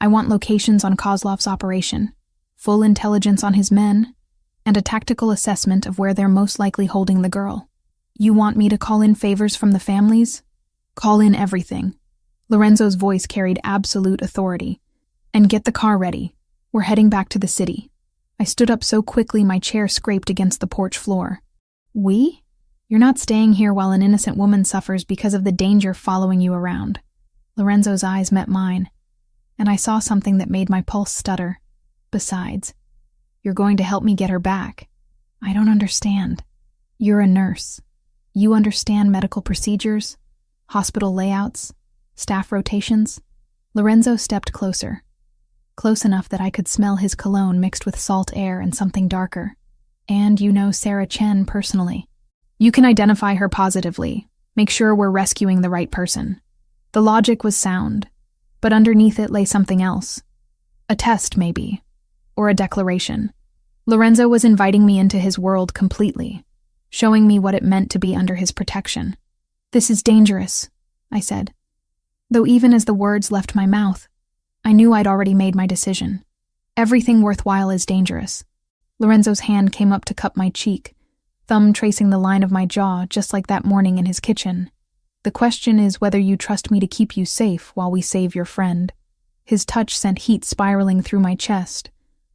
I want locations on Kozlov's operation, full intelligence on his men, and a tactical assessment of where they're most likely holding the girl. You want me to call in favors from the families? Call in everything. Lorenzo's voice carried absolute authority. And get the car ready. We're heading back to the city. I stood up so quickly my chair scraped against the porch floor. We? You're not staying here while an innocent woman suffers because of the danger following you around. Lorenzo's eyes met mine, and I saw something that made my pulse stutter. Besides, you're going to help me get her back. I don't understand. You're a nurse. You understand medical procedures, hospital layouts, staff rotations. Lorenzo stepped closer. Close enough that I could smell his cologne mixed with salt air and something darker. And you know Sarah Chen personally. You can identify her positively. Make sure we're rescuing the right person. The logic was sound, but underneath it lay something else. A test, maybe. Or a declaration. Lorenzo was inviting me into his world completely, showing me what it meant to be under his protection. This is dangerous, I said. Though even as the words left my mouth, I knew I'd already made my decision. Everything worthwhile is dangerous. Lorenzo's hand came up to cup my cheek, thumb tracing the line of my jaw just like that morning in his kitchen. The question is whether you trust me to keep you safe while we save your friend. His touch sent heat spiraling through my chest,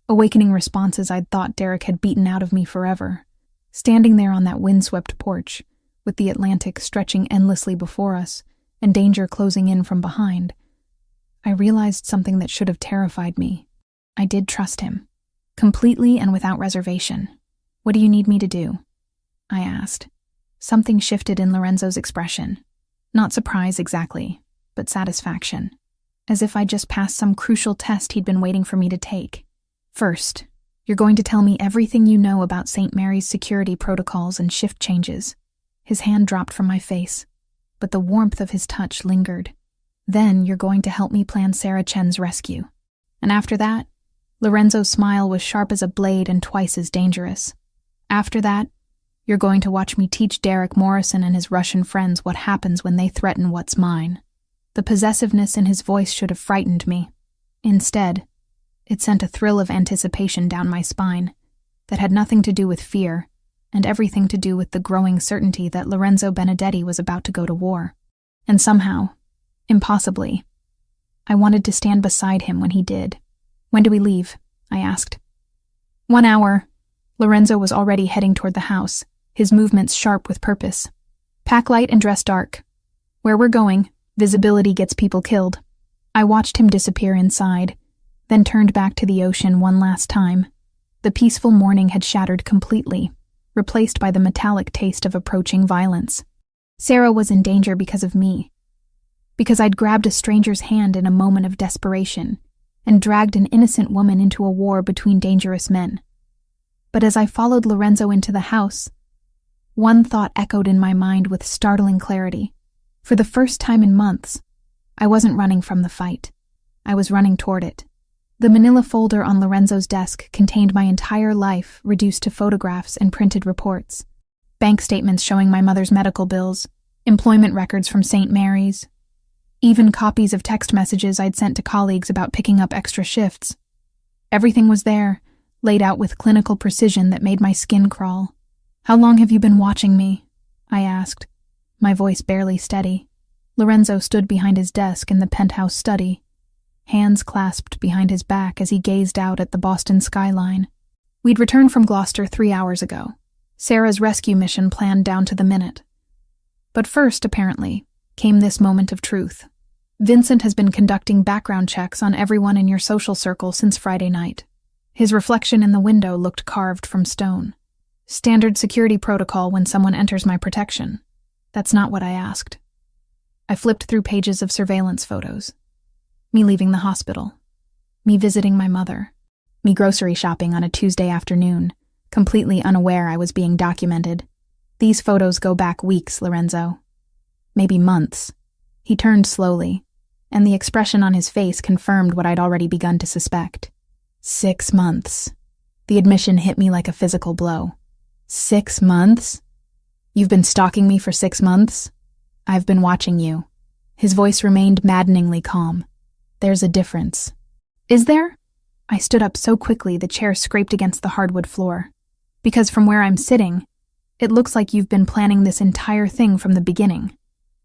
awakening responses I'd thought Derek had beaten out of me forever. Standing there on that windswept porch, with the Atlantic stretching endlessly before us and danger closing in from behind, I realized something that should have terrified me. I did trust him. Completely and without reservation. What do you need me to do? I asked. Something shifted in Lorenzo's expression. Not surprise exactly, but satisfaction. As if I'd just passed some crucial test he'd been waiting for me to take. First, you're going to tell me everything you know about St. Mary's security protocols and shift changes. His hand dropped from my face, but the warmth of his touch lingered. Then you're going to help me plan Sarah Chen's rescue. And after that, Lorenzo's smile was sharp as a blade and twice as dangerous. After that, you're going to watch me teach Derek Morrison and his Russian friends what happens when they threaten what's mine. The possessiveness in his voice should have frightened me. Instead, it sent a thrill of anticipation down my spine. that had nothing to do with fear and everything to do with the growing certainty that Lorenzo Benedetti was about to go to war. And somehow, impossibly, I wanted to stand beside him when he did. "When do we leave?" I asked. 1 hour. Lorenzo was already heading toward the house, his movements sharp with purpose. "Pack light and dress dark. Where we're going, visibility gets people killed." I watched him disappear inside, then turned back to the ocean one last time. The peaceful morning had shattered completely, replaced by the metallic taste of approaching violence. Sarah was in danger because of me, because I'd grabbed a stranger's hand in a moment of desperation and dragged an innocent woman into a war between dangerous men. But as I followed Lorenzo into the house, one thought echoed in my mind with startling clarity. For the first time in months, I wasn't running from the fight. I was running toward it. The manila folder on Lorenzo's desk contained my entire life reduced to photographs and printed reports. Bank statements showing my mother's medical bills, employment records from St. Mary's, even copies of text messages I'd sent to colleagues about picking up extra shifts. Everything was there, laid out with clinical precision that made my skin crawl. "How long have you been watching me?" I asked, my voice barely steady. Lorenzo stood behind his desk in the penthouse study, hands clasped behind his back as he gazed out at the Boston skyline. We'd returned from Gloucester 3 hours ago, Sarah's rescue mission planned down to the minute. But first, apparently, came this moment of truth. Vincent has been conducting background checks on everyone in your social circle since Friday night. His reflection in the window looked carved from stone. Standard security protocol when someone enters my protection. That's not what I asked. I flipped through pages of surveillance photos. Me leaving the hospital. Me visiting my mother. Me grocery shopping on a Tuesday afternoon, completely unaware I was being documented. These photos go back weeks, Lorenzo. Maybe months. He turned slowly, and the expression on his face confirmed what I'd already begun to suspect. 6 months. The admission hit me like a physical blow. 6 months? You've been stalking me for 6 months? I've been watching you. His voice remained maddeningly calm. There's a difference. Is there? I stood up so quickly the chair scraped against the hardwood floor. Because from where I'm sitting, it looks like you've been planning this entire thing from the beginning.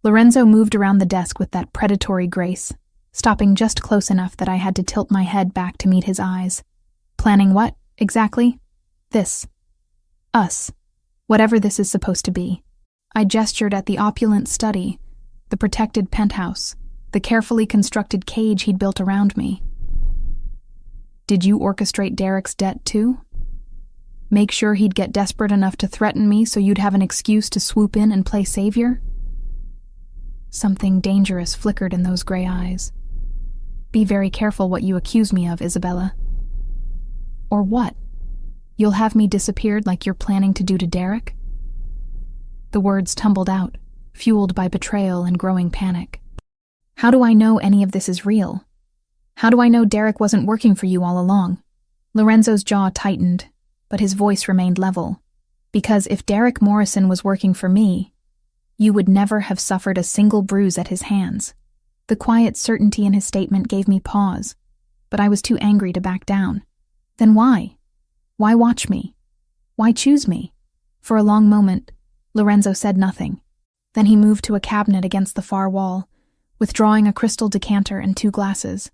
Lorenzo moved around the desk with that predatory grace, stopping just close enough that I had to tilt my head back to meet his eyes. Planning what, exactly? This. Us. Whatever this is supposed to be. I gestured at the opulent study, the protected penthouse, the carefully constructed cage he'd built around me. Did you orchestrate Derek's debt too? Make sure he'd get desperate enough to threaten me so you'd have an excuse to swoop in and play savior? Something dangerous flickered in those gray eyes. Be very careful what you accuse me of, Isabella. Or what? You'll have me disappeared like you're planning to do to Derek? The words tumbled out, fueled by betrayal and growing panic. How do I know any of this is real? How do I know Derek wasn't working for you all along? Lorenzo's jaw tightened, but his voice remained level. Because if Derek Morrison was working for me, you would never have suffered a single bruise at his hands. The quiet certainty in his statement gave me pause, but I was too angry to back down. Then why? Why watch me? Why choose me? For a long moment, Lorenzo said nothing. Then he moved to a cabinet against the far wall, withdrawing a crystal decanter and 2 glasses.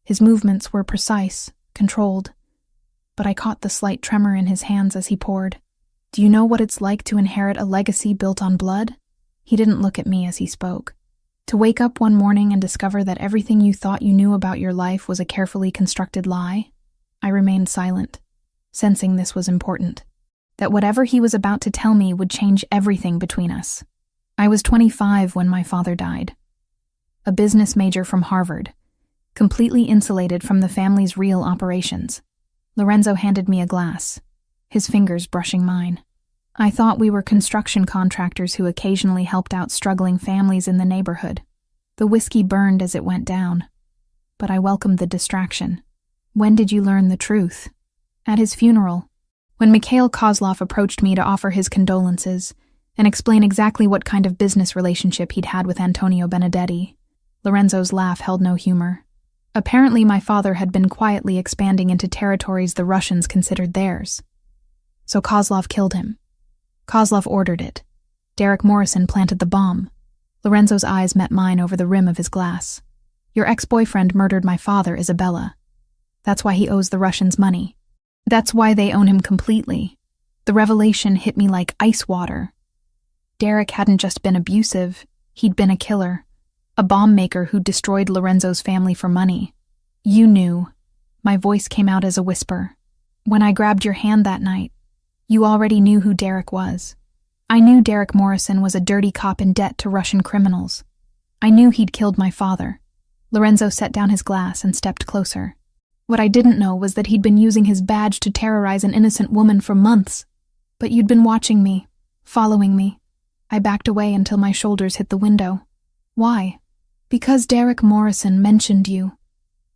His movements were precise, controlled, but I caught the slight tremor in his hands as he poured. Do you know what it's like to inherit a legacy built on blood? He didn't look at me as he spoke. To wake up one morning and discover that everything you thought you knew about your life was a carefully constructed lie? I remained silent, sensing this was important. That whatever he was about to tell me would change everything between us. I was 25 when my father died. A business major from Harvard, completely insulated from the family's real operations. Lorenzo handed me a glass, his fingers brushing mine. I thought we were construction contractors who occasionally helped out struggling families in the neighborhood. The whiskey burned as it went down, but I welcomed the distraction. When did you learn the truth? At his funeral, when Mikhail Kozlov approached me to offer his condolences and explain exactly what kind of business relationship he'd had with Antonio Benedetti. Lorenzo's laugh held no humor. Apparently my father had been quietly expanding into territories the Russians considered theirs. So Kozlov killed him. Kozlov ordered it. Derek Morrison planted the bomb. Lorenzo's eyes met mine over the rim of his glass. Your ex-boyfriend murdered my father, Isabella. That's why he owes the Russians money. That's why they own him completely. The revelation hit me like ice water. Derek hadn't just been abusive, he'd been a killer. A bomb maker who destroyed Lorenzo's family for money. You knew. My voice came out as a whisper. When I grabbed your hand that night, you already knew who Derek was. I knew Derek Morrison was a dirty cop in debt to Russian criminals. I knew he'd killed my father. Lorenzo set down his glass and stepped closer. What I didn't know was that he'd been using his badge to terrorize an innocent woman for months. But you'd been watching me, following me. I backed away until my shoulders hit the window. Why? Because Derek Morrison mentioned you.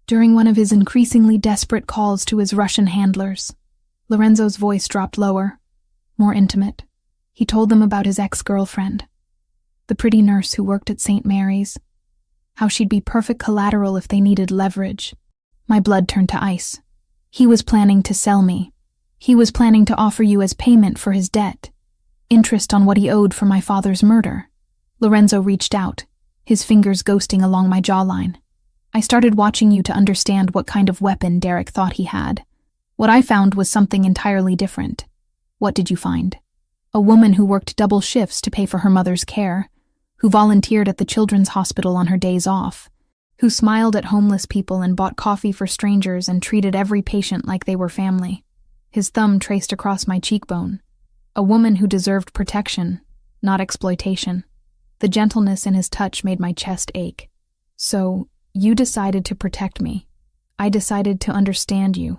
During one of his increasingly desperate calls to his Russian handlers. Lorenzo's voice dropped lower, more intimate. He told them about his ex-girlfriend, the pretty nurse who worked at St. Mary's, how she'd be perfect collateral if they needed leverage. My blood turned to ice. He was planning to sell me. He was planning to offer you as payment for his debt, interest on what he owed for my father's murder. Lorenzo reached out, his fingers ghosting along my jawline. I started watching you to understand what kind of weapon Derek thought he had. What I found was something entirely different. What did you find? A woman who worked double shifts to pay for her mother's care, who volunteered at the children's hospital on her days off, who smiled at homeless people and bought coffee for strangers and treated every patient like they were family. His thumb traced across my cheekbone. A woman who deserved protection, not exploitation. The gentleness in his touch made my chest ache. So, you decided to protect me. I decided to understand you,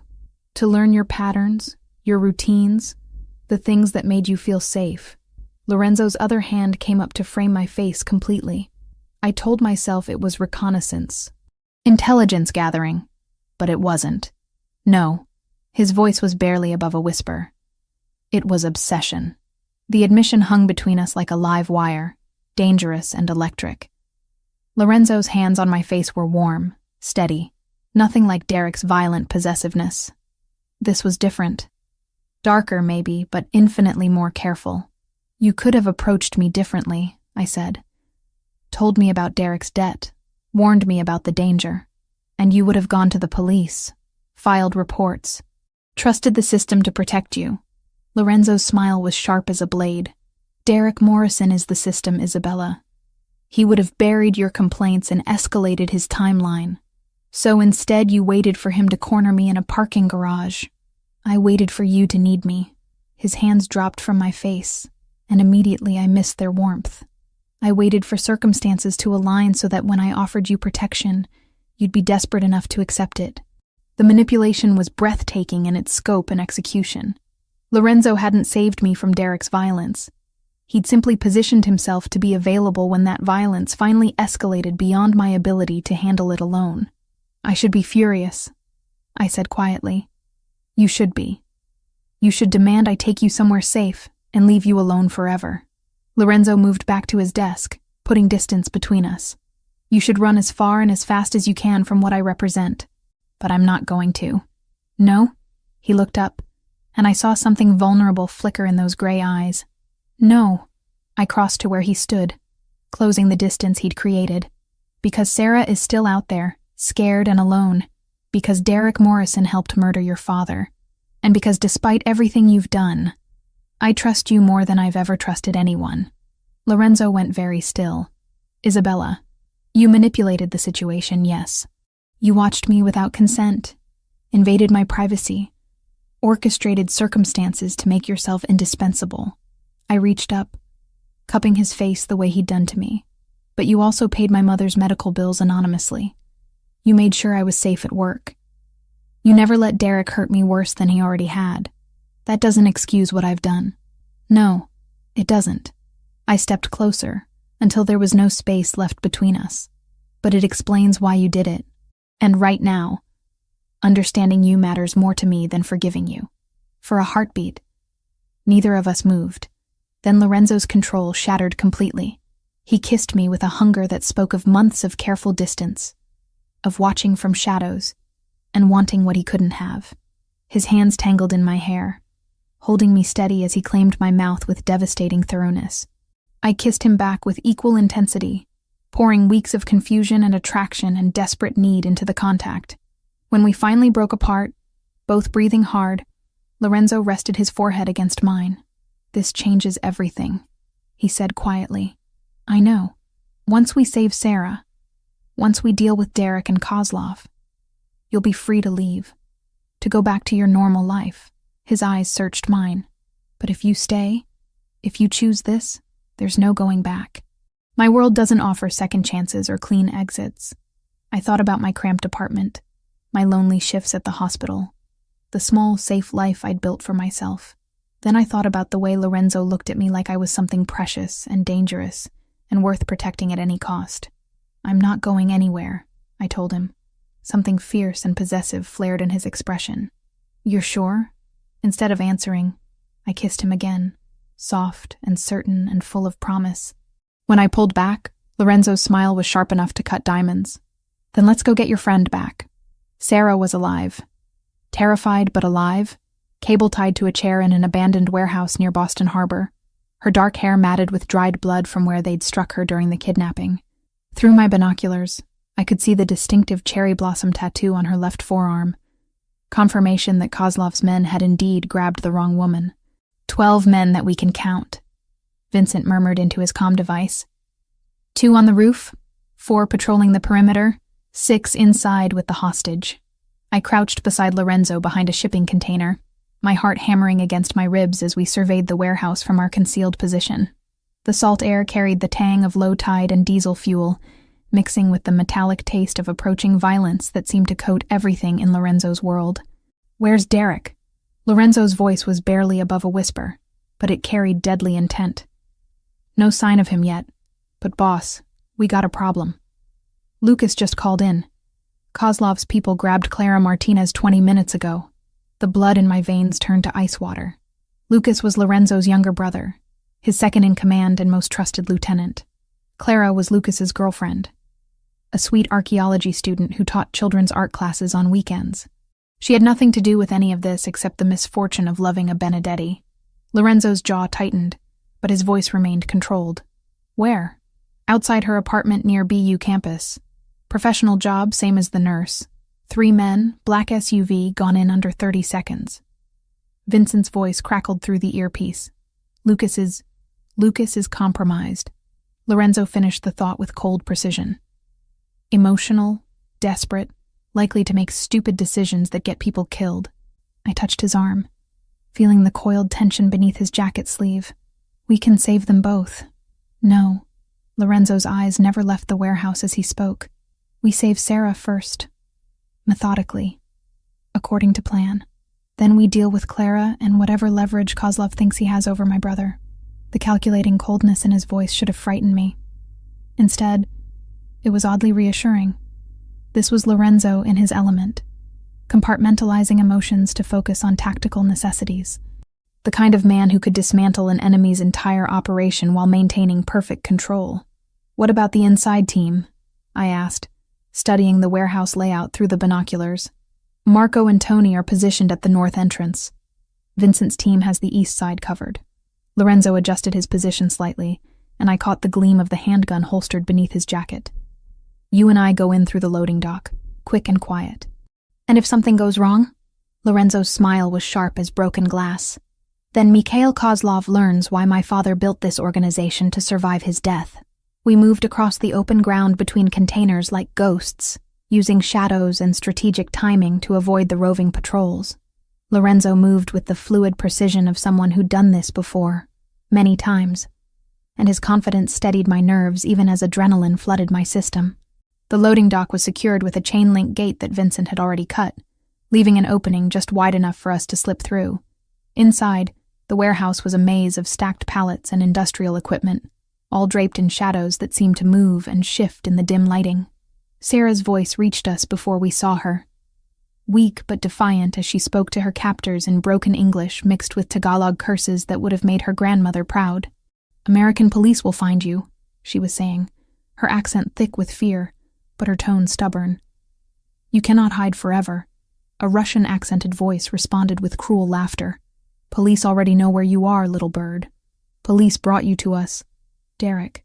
to learn your patterns, your routines, the things that made you feel safe. Lorenzo's other hand came up to frame my face completely. I told myself it was reconnaissance, intelligence gathering, but it wasn't. No, his voice was barely above a whisper. It was obsession. The admission hung between us like a live wire, dangerous and electric. Lorenzo's hands on my face were warm, steady, nothing like Derek's violent possessiveness. This was different. Darker, maybe, but infinitely more careful. You could have approached me differently, I said. Told me about Derek's debt, warned me about the danger, and you would have gone to the police, filed reports, trusted the system to protect you. Lorenzo's smile was sharp as a blade. Derek Morrison is the system, Isabella. He would have buried your complaints and escalated his timeline. So instead you waited for him to corner me in a parking garage. I waited for you to need me. His hands dropped from my face, and immediately I missed their warmth. I waited for circumstances to align so that when I offered you protection, you'd be desperate enough to accept it. The manipulation was breathtaking in its scope and execution. Lorenzo hadn't saved me from Derek's violence. He'd simply positioned himself to be available when that violence finally escalated beyond my ability to handle it alone. I should be furious, I said quietly. You should be. You should demand I take you somewhere safe and leave you alone forever. Lorenzo moved back to his desk, putting distance between us. You should run as far and as fast as you can from what I represent. But I'm not going to. No? He looked up, and I saw something vulnerable flicker in those gray eyes. No. I crossed to where he stood, closing the distance he'd created. Because Sarah is still out there, scared and alone. Because Derek Morrison helped murder your father. And because despite everything you've done, I trust you more than I've ever trusted anyone. Lorenzo went very still. Isabella, you manipulated the situation, yes. You watched me without consent, invaded my privacy, orchestrated circumstances to make yourself indispensable. I reached up, cupping his face the way he'd done to me. But you also paid my mother's medical bills anonymously. You made sure I was safe at work. You never let Derek hurt me worse than he already had. That doesn't excuse what I've done. No, it doesn't. I stepped closer, until there was no space left between us. But it explains why you did it. And right now, understanding you matters more to me than forgiving you. For a heartbeat. Neither of us moved. Then Lorenzo's control shattered completely. He kissed me with a hunger that spoke of months of careful distance, of watching from shadows, and wanting what he couldn't have. His hands tangled in my hair, holding me steady as he claimed my mouth with devastating thoroughness. I kissed him back with equal intensity, pouring weeks of confusion and attraction and desperate need into the contact. When we finally broke apart, both breathing hard, Lorenzo rested his forehead against mine. "This changes everything," he said quietly. "I know. Once we save Sarah, once we deal with Derek and Kozlov, you'll be free to leave, to go back to your normal life." His eyes searched mine. "But if you stay, if you choose this, there's no going back." My world doesn't offer second chances or clean exits. I thought about my cramped apartment, my lonely shifts at the hospital, the small, safe life I'd built for myself. Then I thought about the way Lorenzo looked at me like I was something precious and dangerous and worth protecting at any cost. "I'm not going anywhere," I told him. Something fierce and possessive flared in his expression. "You're sure?" Instead of answering, I kissed him again, soft and certain and full of promise. When I pulled back, Lorenzo's smile was sharp enough to cut diamonds. "Then let's go get your friend back." Sarah was alive. Terrified but alive, cable tied to a chair in an abandoned warehouse near Boston Harbor, her dark hair matted with dried blood from where they'd struck her during the kidnapping. Through my binoculars, I could see the distinctive cherry blossom tattoo on her left forearm, confirmation that Kozlov's men had indeed grabbed the wrong woman. 12 men that we can count," Vincent murmured into his comm device. 2 on the roof, 4 patrolling the perimeter, 6 inside with the hostage. I crouched beside Lorenzo behind a shipping container, my heart hammering against my ribs as we surveyed the warehouse from our concealed position. The salt air carried the tang of low tide and diesel fuel, mixing with the metallic taste of approaching violence that seemed to coat everything in Lorenzo's world. "Where's Derek?" Lorenzo's voice was barely above a whisper, but it carried deadly intent. "No sign of him yet, but boss, we got a problem. Lucas just called in. Kozlov's people grabbed Clara Martinez 20 minutes ago." The blood in my veins turned to ice water. Lucas was Lorenzo's younger brother, his second-in-command and most trusted lieutenant. Clara was Lucas's girlfriend, a sweet archaeology student who taught children's art classes on weekends. She had nothing to do with any of this except the misfortune of loving a Benedetti. Lorenzo's jaw tightened, but his voice remained controlled. "Where?" "Outside her apartment near BU campus. Professional job, same as the nurse. 3 men, black SUV, gone in under 30 seconds. Vincent's voice crackled through the earpiece. Lucas is compromised." Lorenzo finished the thought with cold precision. "Emotional, desperate, likely to make stupid decisions that get people killed." I touched his arm, feeling the coiled tension beneath his jacket sleeve. "We can save them both." "No." Lorenzo's eyes never left the warehouse as he spoke. "We save Sarah first. Methodically. According to plan. Then we deal with Clara and whatever leverage Kozlov thinks he has over my brother." The calculating coldness in his voice should have frightened me. Instead, it was oddly reassuring. This was Lorenzo in his element, compartmentalizing emotions to focus on tactical necessities. The kind of man who could dismantle an enemy's entire operation while maintaining perfect control. "What about the inside team?" I asked, studying the warehouse layout through the binoculars. "Marco and Tony are positioned at the north entrance. Vincent's team has the east side covered." Lorenzo adjusted his position slightly, and I caught the gleam of the handgun holstered beneath his jacket. "You and I go in through the loading dock, quick and quiet." "And if something goes wrong?" Lorenzo's smile was sharp as broken glass. "Then Mikhail Kozlov learns why my father built this organization to survive his death. We moved across the open ground between containers like ghosts, using shadows and strategic timing to avoid the roving patrols. Lorenzo moved with the fluid precision of someone who'd done this before, many times, and his confidence steadied my nerves even as adrenaline flooded my system. The loading dock was secured with a chain-link gate that Vincent had already cut, leaving an opening just wide enough for us to slip through. Inside, the warehouse was a maze of stacked pallets and industrial equipment, all draped in shadows that seemed to move and shift in the dim lighting. Sarah's voice reached us before we saw her, weak but defiant as she spoke to her captors in broken English mixed with Tagalog curses that would have made her grandmother proud. "American police will find you," she was saying, her accent thick with fear, but her tone stubborn. "You cannot hide forever." A Russian-accented voice responded with cruel laughter. Police already know where you are, little bird. Police brought you to us. Derek.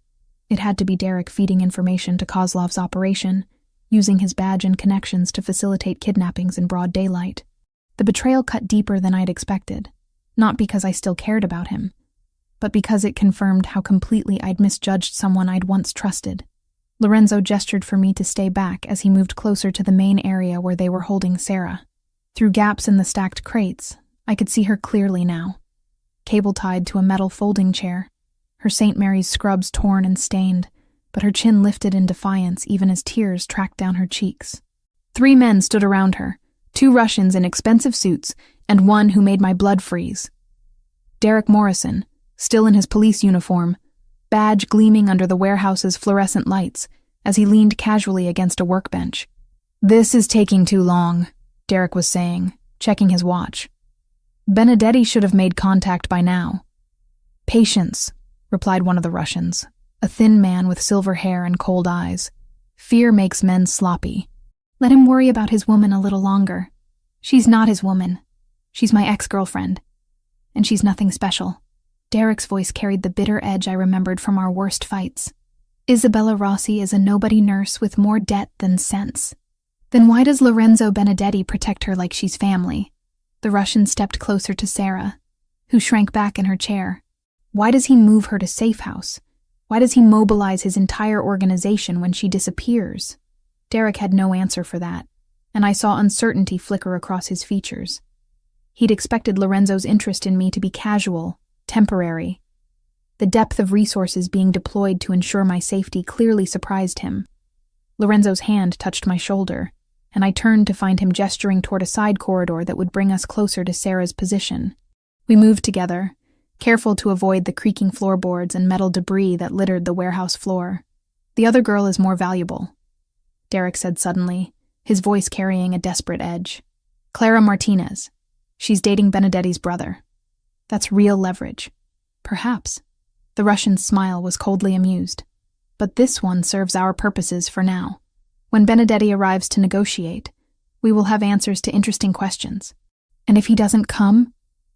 It had to be Derek feeding information to Kozlov's operation, using his badge and connections to facilitate kidnappings in broad daylight. The betrayal cut deeper than I'd expected, not because I still cared about him, but because it confirmed how completely I'd misjudged someone I'd once trusted. Lorenzo gestured for me to stay back as he moved closer to the main area where they were holding Sarah. Through gaps in the stacked crates, I could see her clearly now, cable tied to a metal folding chair, her St. Mary's scrubs torn and stained, but her chin lifted in defiance even as tears tracked down her cheeks. 3 men stood around her, 2 Russians in expensive suits, and 1 who made my blood freeze. Derek Morrison, still in his police uniform, badge gleaming under the warehouse's fluorescent lights as he leaned casually against a workbench. "This is taking too long," Derek was saying, checking his watch. "Benedetti should have made contact by now." "Patience," replied one of the Russians, a thin man with silver hair and cold eyes. "Fear makes men sloppy. Let him worry about his woman a little longer. She's not his woman. She's my ex-girlfriend. And she's nothing special." Derek's voice carried the bitter edge I remembered from our worst fights. "Isabella Rossi is a nobody nurse with more debt than sense. Then why does Lorenzo Benedetti protect her like she's family?" The Russian stepped closer to Sarah, who shrank back in her chair. "Why does he move her to safe house? Why does he mobilize his entire organization when she disappears?" Derek had no answer for that, and I saw uncertainty flicker across his features. He'd expected Lorenzo's interest in me to be casual, temporary. The depth of resources being deployed to ensure my safety clearly surprised him. Lorenzo's hand touched my shoulder, and I turned to find him gesturing toward a side corridor that would bring us closer to Sarah's position. We moved together, careful to avoid the creaking floorboards and metal debris that littered the warehouse floor. "The other girl is more valuable," Derek said suddenly, his voice carrying a desperate edge. "Clara Martinez. She's dating Benedetti's brother. That's real leverage." "Perhaps." The Russian's smile was coldly amused. "But this one serves our purposes for now. When Benedetti arrives to negotiate, we will have answers to interesting questions. And if he doesn't come,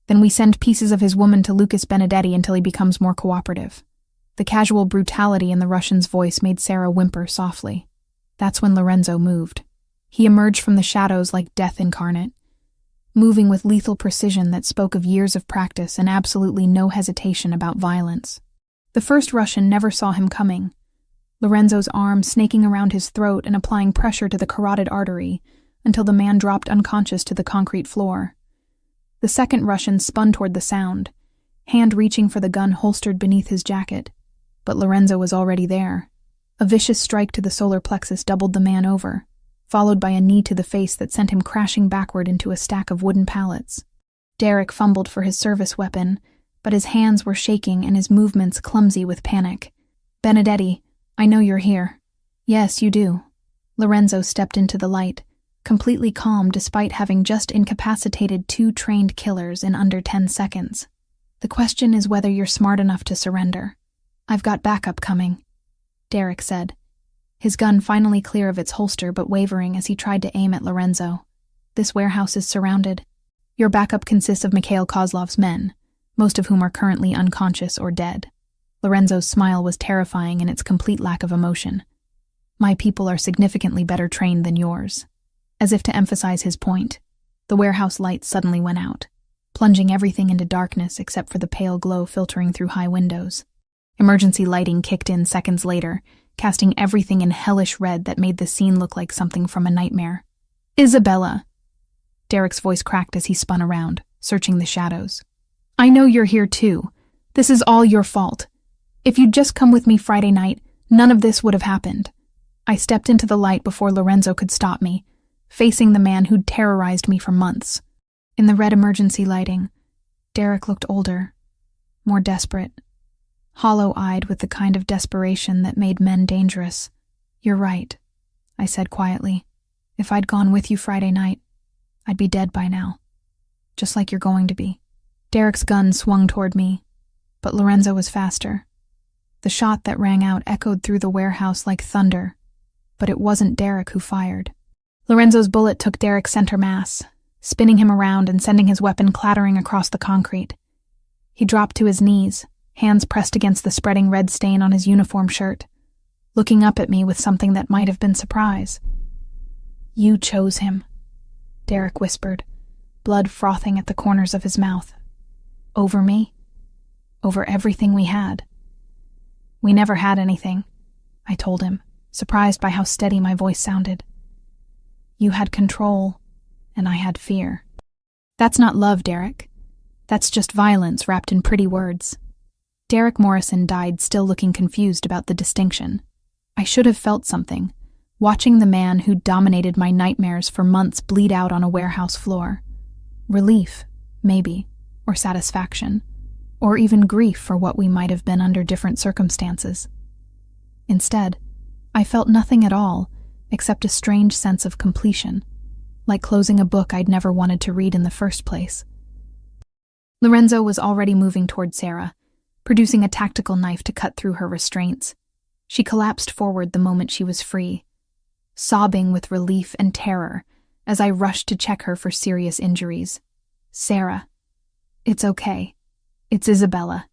then we send pieces of his woman to Lucas Benedetti until he becomes more cooperative." The casual brutality in the Russian's voice made Sarah whimper softly. That's when Lorenzo moved. He emerged from the shadows like death incarnate, moving with lethal precision that spoke of years of practice and absolutely no hesitation about violence. The first Russian never saw him coming, Lorenzo's arm snaking around his throat and applying pressure to the carotid artery until the man dropped unconscious to the concrete floor. The second Russian spun toward the sound, hand reaching for the gun holstered beneath his jacket, but Lorenzo was already there. A vicious strike to the solar plexus doubled the man over, followed by a knee to the face that sent him crashing backward into a stack of wooden pallets. Derek fumbled for his service weapon, but his hands were shaking and his movements clumsy with panic. "Benedetti, I know you're here." "Yes, you do." Lorenzo stepped into the light, completely calm despite having just incapacitated 2 trained killers in under 10 seconds. "The question is whether you're smart enough to surrender. I've got backup coming," Derek said, his gun finally clear of its holster but wavering as he tried to aim at Lorenzo. "This warehouse is surrounded. Your backup consists of Mikhail Kozlov's men, most of whom are currently unconscious or dead." Lorenzo's smile was terrifying in its complete lack of emotion. "My people are significantly better trained than yours." As if to emphasize his point, the warehouse lights suddenly went out, plunging everything into darkness except for the pale glow filtering through high windows. Emergency lighting kicked in seconds later, casting everything in hellish red that made the scene look like something from a nightmare. "Isabella!" Derek's voice cracked as he spun around, searching the shadows. "I know you're here too. This is all your fault. If you'd just come with me Friday night, none of this would have happened." I stepped into the light before Lorenzo could stop me, facing the man who'd terrorized me for months. In the red emergency lighting, Derek looked older, more desperate, hollow-eyed with the kind of desperation that made men dangerous. "You're right," I said quietly. "If I'd gone with you Friday night, I'd be dead by now. Just like you're going to be." Derek's gun swung toward me, but Lorenzo was faster. The shot that rang out echoed through the warehouse like thunder, but it wasn't Derek who fired. Lorenzo's bullet took Derek's center mass, spinning him around and sending his weapon clattering across the concrete. He dropped to his knees, hands pressed against the spreading red stain on his uniform shirt, looking up at me with something that might have been surprise. "You chose him," Derek whispered, blood frothing at the corners of his mouth. "Over me? Over everything we had." "We never had anything," I told him, surprised by how steady my voice sounded. "You had control, and I had fear." "That's not love, Derek. That's just violence wrapped in pretty words." Derek Morrison died still looking confused about the distinction. I should have felt something, watching the man who dominated my nightmares for months bleed out on a warehouse floor. Relief, maybe, or satisfaction, or even grief for what we might have been under different circumstances. Instead, I felt nothing at all except a strange sense of completion, like closing a book I'd never wanted to read in the first place. Lorenzo was already moving toward Sarah, producing a tactical knife to cut through her restraints. She collapsed forward the moment she was free, sobbing with relief and terror as I rushed to check her for serious injuries. "Sarah, it's okay. It's Isabella.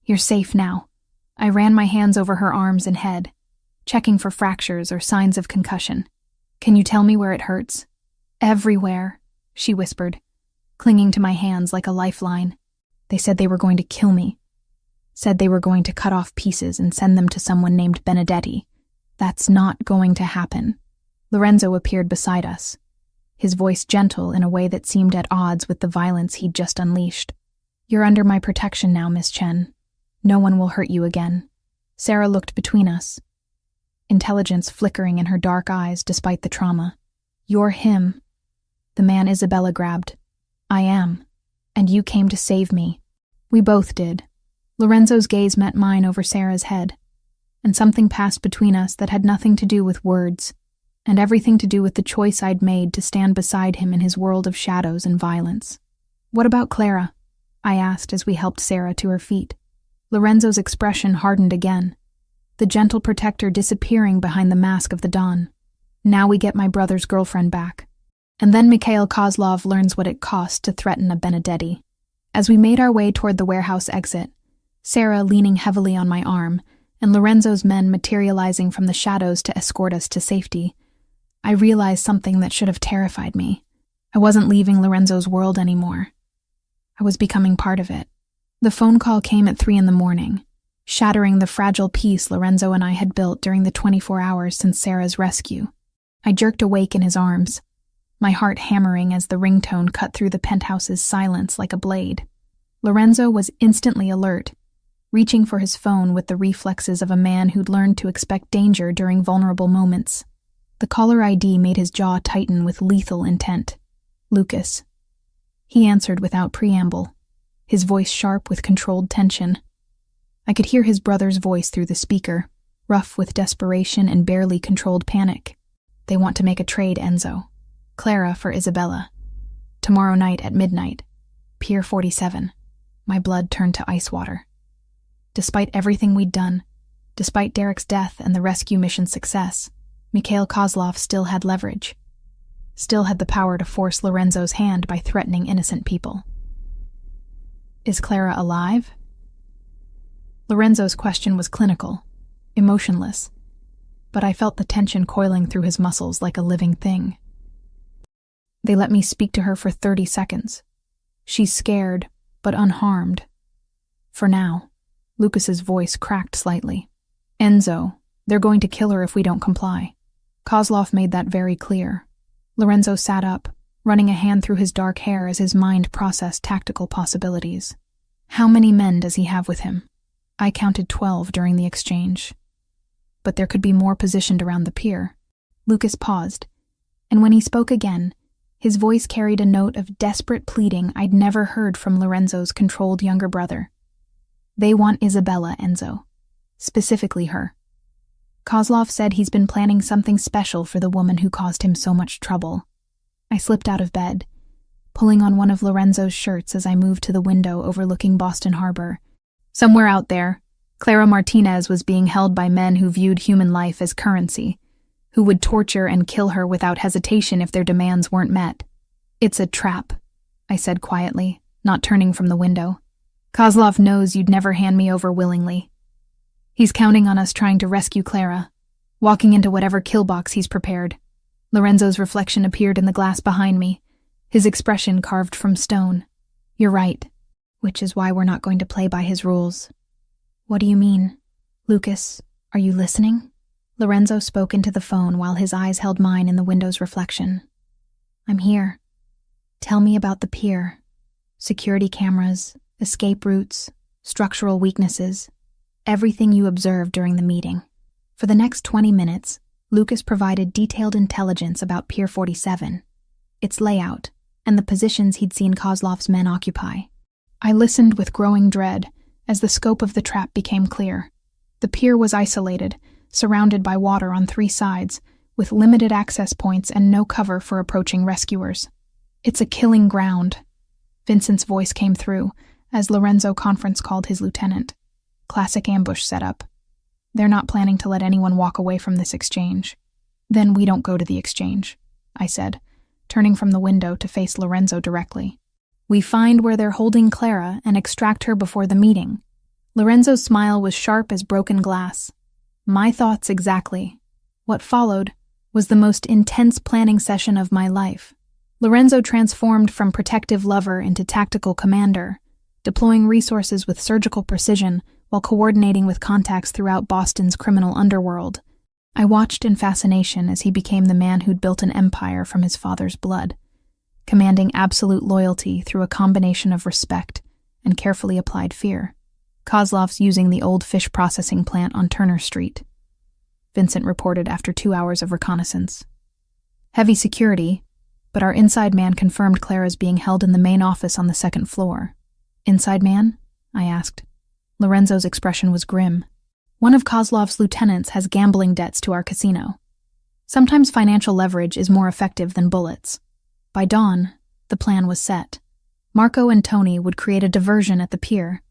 You're safe now." I ran my hands over her arms and head, checking for fractures or signs of concussion. "Can you tell me where it hurts?" "Everywhere," she whispered, clinging to my hands like a lifeline. "They said they were going to kill me. Said they were going to cut off pieces and send them to someone named Benedetti. That's not going to happen." Lorenzo appeared beside us, his voice gentle in a way that seemed at odds with the violence he'd just unleashed. "You're under my protection now, Miss Chen. No one will hurt you again." Sarah looked between us, intelligence flickering in her dark eyes despite the trauma. "You're him, the man Isabella grabbed. I am, and you came to save me." We both did. Lorenzo's gaze met mine over Sarah's head, and something passed between us that had nothing to do with words, and everything to do with the choice I'd made to stand beside him in his world of shadows and violence. "What about Clara?" I asked as we helped Sarah to her feet. Lorenzo's expression hardened again, the gentle protector disappearing behind the mask of the Don. "Now we get my brother's girlfriend back." And then Mikhail Kozlov learns what it cost to threaten a Benedetti. As we made our way toward the warehouse exit, Sarah leaning heavily on my arm, and Lorenzo's men materializing from the shadows to escort us to safety, I realized something that should have terrified me. I wasn't leaving Lorenzo's world anymore. I was becoming part of it. The phone call came at 3 a.m, shattering the fragile peace Lorenzo and I had built during the 24 hours since Sarah's rescue. I jerked awake in his arms, my heart hammering as the ringtone cut through the penthouse's silence like a blade. Lorenzo was instantly alert, reaching for his phone with the reflexes of a man who'd learned to expect danger during vulnerable moments. The caller ID made his jaw tighten with lethal intent. "Lucas." He answered without preamble, his voice sharp with controlled tension. I could hear his brother's voice through the speaker, rough with desperation and barely controlled panic. "They want to make a trade, Enzo. Clara for Isabella. Tomorrow night at midnight. Pier 47. My blood turned to ice water. Despite everything we'd done, despite Derek's death and the rescue mission's success, Mikhail Kozlov still had leverage. Still had the power to force Lorenzo's hand by threatening innocent people. "Is Clara alive?" Lorenzo's question was clinical, emotionless, but I felt the tension coiling through his muscles like a living thing. They let me speak to her for 30 seconds. She's scared, but unharmed. For now. Lucas's voice cracked slightly. "Enzo, they're going to kill her if we don't comply." Kozlov made that very clear. Lorenzo sat up, running a hand through his dark hair as his mind processed tactical possibilities. "How many men does he have with him?" I counted 12 during the exchange. But there could be more positioned around the pier. Lucas paused, and when he spoke again, his voice carried a note of desperate pleading I'd never heard from Lorenzo's controlled younger brother. "They want Isabella, Enzo. Specifically her. Kozlov said he's been planning something special for the woman who caused him so much trouble." I slipped out of bed, pulling on one of Lorenzo's shirts as I moved to the window overlooking Boston Harbor. Somewhere out there, Clara Martinez was being held by men who viewed human life as currency, who would torture and kill her without hesitation if their demands weren't met. It's a trap, I said quietly, not turning from the window. Kozlov knows you'd never hand me over willingly. He's counting on us trying to rescue Clara, walking into whatever kill box he's prepared. Lorenzo's reflection appeared in the glass behind me, his expression carved from stone. You're right, which is why we're not going to play by his rules. What do you mean? Lucas, are you listening? Lorenzo spoke into the phone while his eyes held mine in the window's reflection. I'm here. Tell me about the pier. Security cameras, escape routes, structural weaknesses, everything you observed during the meeting. For the next 20 minutes, Lucas provided detailed intelligence about Pier 47, its layout, and the positions he'd seen Kozlov's men occupy. I listened with growing dread as the scope of the trap became clear. The pier was isolated, surrounded by water on 3 sides, with limited access points and no cover for approaching rescuers. It's a killing ground. Vincent's voice came through as Lorenzo conference called his lieutenant. Classic ambush setup. They're not planning to let anyone walk away from this exchange. Then we don't go to the exchange, I said, turning from the window to face Lorenzo directly. We find where they're holding Clara and extract her before the meeting. Lorenzo's smile was sharp as broken glass. My thoughts exactly. What followed was the most intense planning session of my life. Lorenzo transformed from protective lover into tactical commander, deploying resources with surgical precision while coordinating with contacts throughout Boston's criminal underworld. I watched in fascination as he became the man who'd built an empire from his father's blood, commanding absolute loyalty through a combination of respect and carefully applied fear. Kozlov's using the old fish processing plant on Turner Street, Vincent reported after 2 hours of reconnaissance. Heavy security, but our inside man confirmed Clara's being held in the main office on the 2nd floor. Inside man? I asked. Lorenzo's expression was grim. One of Kozlov's lieutenants has gambling debts to our casino. Sometimes financial leverage is more effective than bullets. By dawn, the plan was set. Marco and Tony would create a diversion at the pier,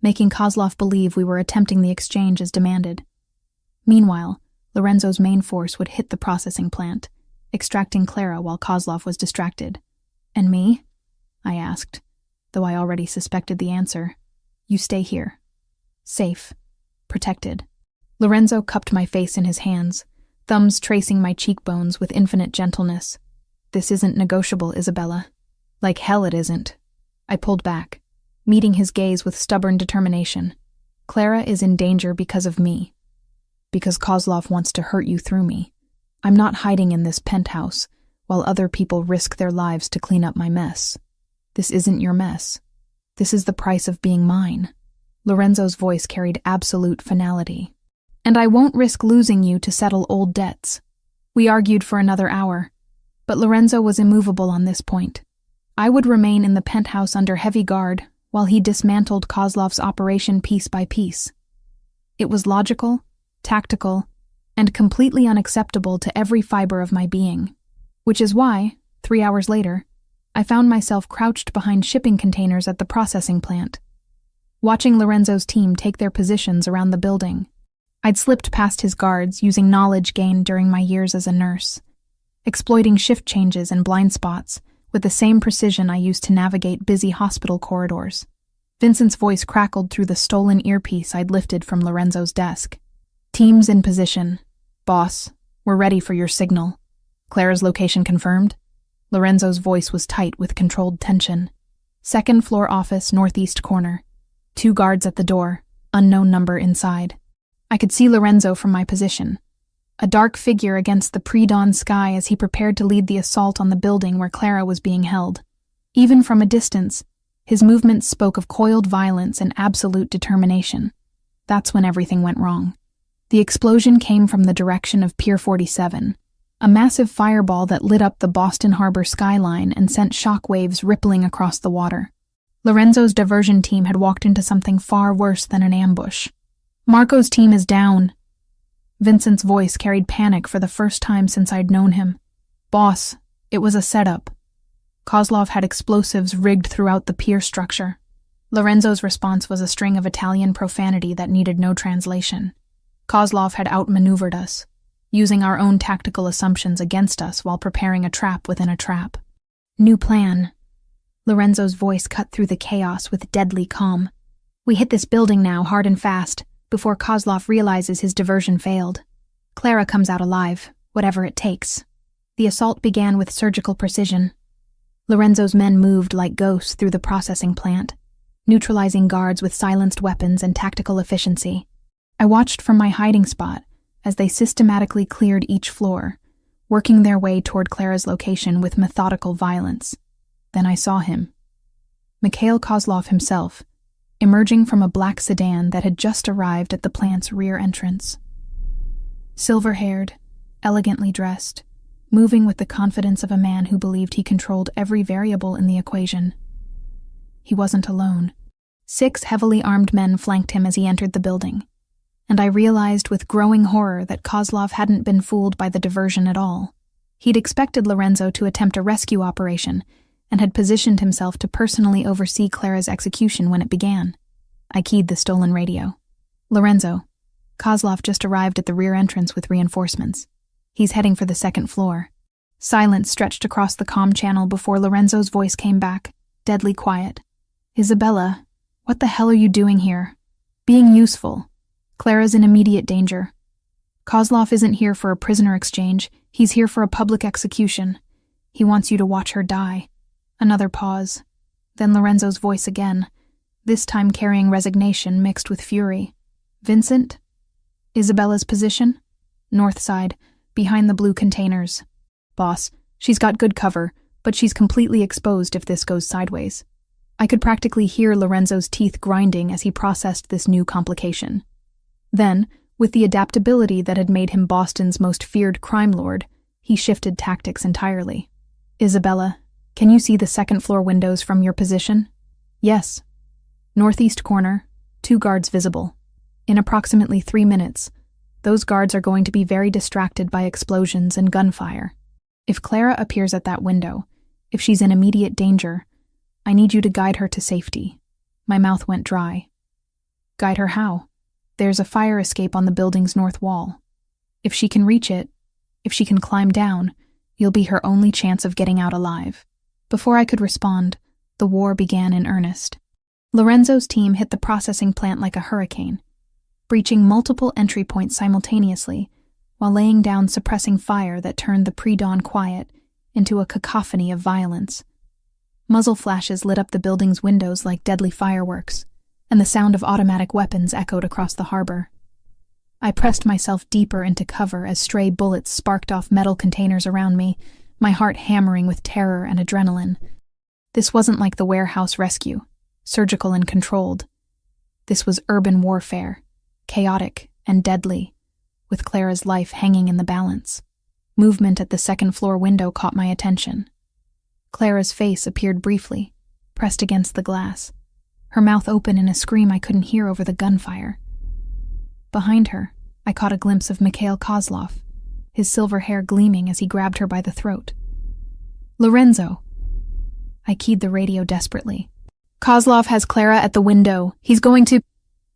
making Kozlov believe we were attempting the exchange as demanded. Meanwhile, Lorenzo's main force would hit the processing plant, extracting Clara while Kozlov was distracted. And me? I asked, though I already suspected the answer. You stay here. Safe. Protected. Lorenzo cupped my face in his hands, thumbs tracing my cheekbones with infinite gentleness. This isn't negotiable, Isabella. Like hell it isn't. I pulled back, meeting his gaze with stubborn determination. Clara is in danger because of me. Because Kozlov wants to hurt you through me. I'm not hiding in this penthouse, while other people risk their lives to clean up my mess. This isn't your mess. This is the price of being mine. Lorenzo's voice carried absolute finality. And I won't risk losing you to settle old debts. We argued for another hour, but Lorenzo was immovable on this point. I would remain in the penthouse under heavy guard while he dismantled Kozlov's operation piece by piece. It was logical, tactical, and completely unacceptable to every fiber of my being. Which is why, 3 hours later, I found myself crouched behind shipping containers at the processing plant, watching Lorenzo's team take their positions around the building. I'd slipped past his guards using knowledge gained during my years as a nurse, exploiting shift changes and blind spots with the same precision I used to navigate busy hospital corridors. Vincent's voice crackled through the stolen earpiece I'd lifted from Lorenzo's desk. Teams in position. Boss, we're ready for your signal. Clara's location confirmed? Lorenzo's voice was tight with controlled tension. 2nd floor office, northeast corner. 2 guards at the door, unknown number inside. I could see Lorenzo from my position, a dark figure against the pre-dawn sky as he prepared to lead the assault on the building where Clara was being held. Even from a distance, his movements spoke of coiled violence and absolute determination. That's when everything went wrong. The explosion came from the direction of Pier 47, a massive fireball that lit up the Boston Harbor skyline and sent shockwaves rippling across the water. Lorenzo's diversion team had walked into something far worse than an ambush. Marco's team is down. Vincent's voice carried panic for the first time since I'd known him. Boss, it was a setup. Kozlov had explosives rigged throughout the pier structure. Lorenzo's response was a string of Italian profanity that needed no translation. Kozlov had outmaneuvered us, using our own tactical assumptions against us while preparing a trap within a trap. New plan. Lorenzo's voice cut through the chaos with deadly calm. We hit this building now, hard and fast, before Kozlov realizes his diversion failed. Clara comes out alive, whatever it takes. The assault began with surgical precision. Lorenzo's men moved like ghosts through the processing plant, neutralizing guards with silenced weapons and tactical efficiency. I watched from my hiding spot as they systematically cleared each floor, working their way toward Clara's location with methodical violence. Then I saw him. Mikhail Kozlov himself, emerging from a black sedan that had just arrived at the plant's rear entrance. Silver-haired, elegantly dressed, moving with the confidence of a man who believed he controlled every variable in the equation. He wasn't alone. 6 heavily armed men flanked him as he entered the building, and I realized with growing horror that Kozlov hadn't been fooled by the diversion at all. He'd expected Lorenzo to attempt a rescue operation and had positioned himself to personally oversee Clara's execution when it began. I keyed the stolen radio. Lorenzo, Kozlov just arrived at the rear entrance with reinforcements. He's heading for the 2nd floor. Silence stretched across the comm channel before Lorenzo's voice came back, deadly quiet. Isabella, what the hell are you doing here? Being useful. Clara's in immediate danger. Kozlov isn't here for a prisoner exchange. He's here for a public execution. He wants you to watch her die. Another pause. Then Lorenzo's voice again, this time carrying resignation mixed with fury. Vincent? Isabella's position? North side, behind the blue containers. Boss, she's got good cover, but she's completely exposed if this goes sideways. I could practically hear Lorenzo's teeth grinding as he processed this new complication. Then, with the adaptability that had made him Boston's most feared crime lord, he shifted tactics entirely. Isabella, can you see the 2nd floor windows from your position? Yes. Northeast corner, 2 guards visible. In approximately 3 minutes, those guards are going to be very distracted by explosions and gunfire. If Clara appears at that window, if she's in immediate danger, I need you to guide her to safety. My mouth went dry. Guide her how? There's a fire escape on the building's north wall. If she can reach it, if she can climb down, you'll be her only chance of getting out alive. Before I could respond, the war began in earnest. Lorenzo's team hit the processing plant like a hurricane, breaching multiple entry points simultaneously while laying down suppressing fire that turned the pre-dawn quiet into a cacophony of violence. Muzzle flashes lit up the building's windows like deadly fireworks, and the sound of automatic weapons echoed across the harbor. I pressed myself deeper into cover as stray bullets sparked off metal containers around me, my heart hammering with terror and adrenaline. This wasn't like the warehouse rescue, surgical and controlled. This was urban warfare, chaotic and deadly, with Clara's life hanging in the balance. Movement at the 2nd floor window caught my attention. Clara's face appeared briefly, pressed against the glass, her mouth open in a scream I couldn't hear over the gunfire. Behind her, I caught a glimpse of Mikhail Kozlov, his silver hair gleaming as he grabbed her by the throat. Lorenzo! I keyed the radio desperately. Kozlov has Clara at the window. He's going to...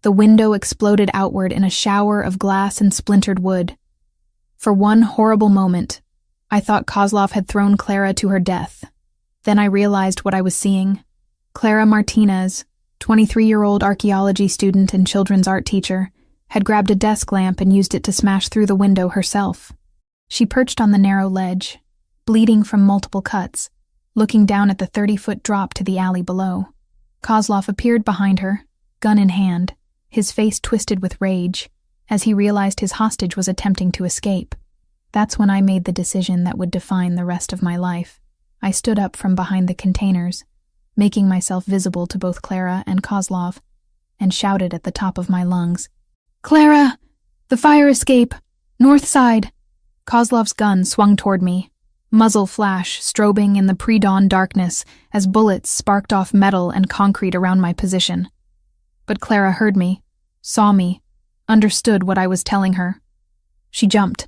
The window exploded outward in a shower of glass and splintered wood. For one horrible moment, I thought Kozlov had thrown Clara to her death. Then I realized what I was seeing. Clara Martinez, 23-year-old archaeology student and children's art teacher, had grabbed a desk lamp and used it to smash through the window herself. She perched on the narrow ledge, bleeding from multiple cuts, looking down at the 30-foot drop to the alley below. Kozlov appeared behind her, gun in hand, his face twisted with rage, as he realized his hostage was attempting to escape. That's when I made the decision that would define the rest of my life. I stood up from behind the containers, making myself visible to both Clara and Kozlov, and shouted at the top of my lungs, "Clara! The fire escape! North side!" Kozlov's gun swung toward me, muzzle flash strobing in the pre-dawn darkness as bullets sparked off metal and concrete around my position. But Clara heard me, saw me, understood what I was telling her. She jumped.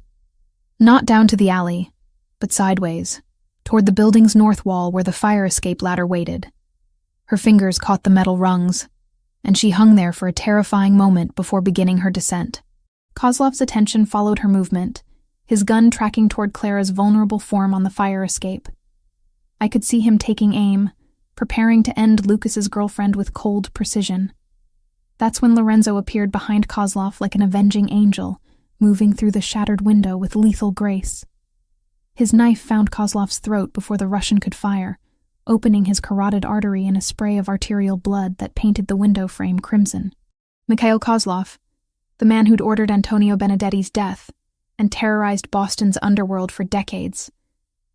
Not down to the alley, but sideways, toward the building's north wall where the fire escape ladder waited. Her fingers caught the metal rungs, and she hung there for a terrifying moment before beginning her descent. Kozlov's attention followed her movement, his gun tracking toward Clara's vulnerable form on the fire escape. I could see him taking aim, preparing to end Lucas's girlfriend with cold precision. That's when Lorenzo appeared behind Kozlov like an avenging angel, moving through the shattered window with lethal grace. His knife found Kozlov's throat before the Russian could fire, opening his carotid artery in a spray of arterial blood that painted the window frame crimson. Mikhail Kozlov, the man who'd ordered Antonio Benedetti's death and terrorized Boston's underworld for decades,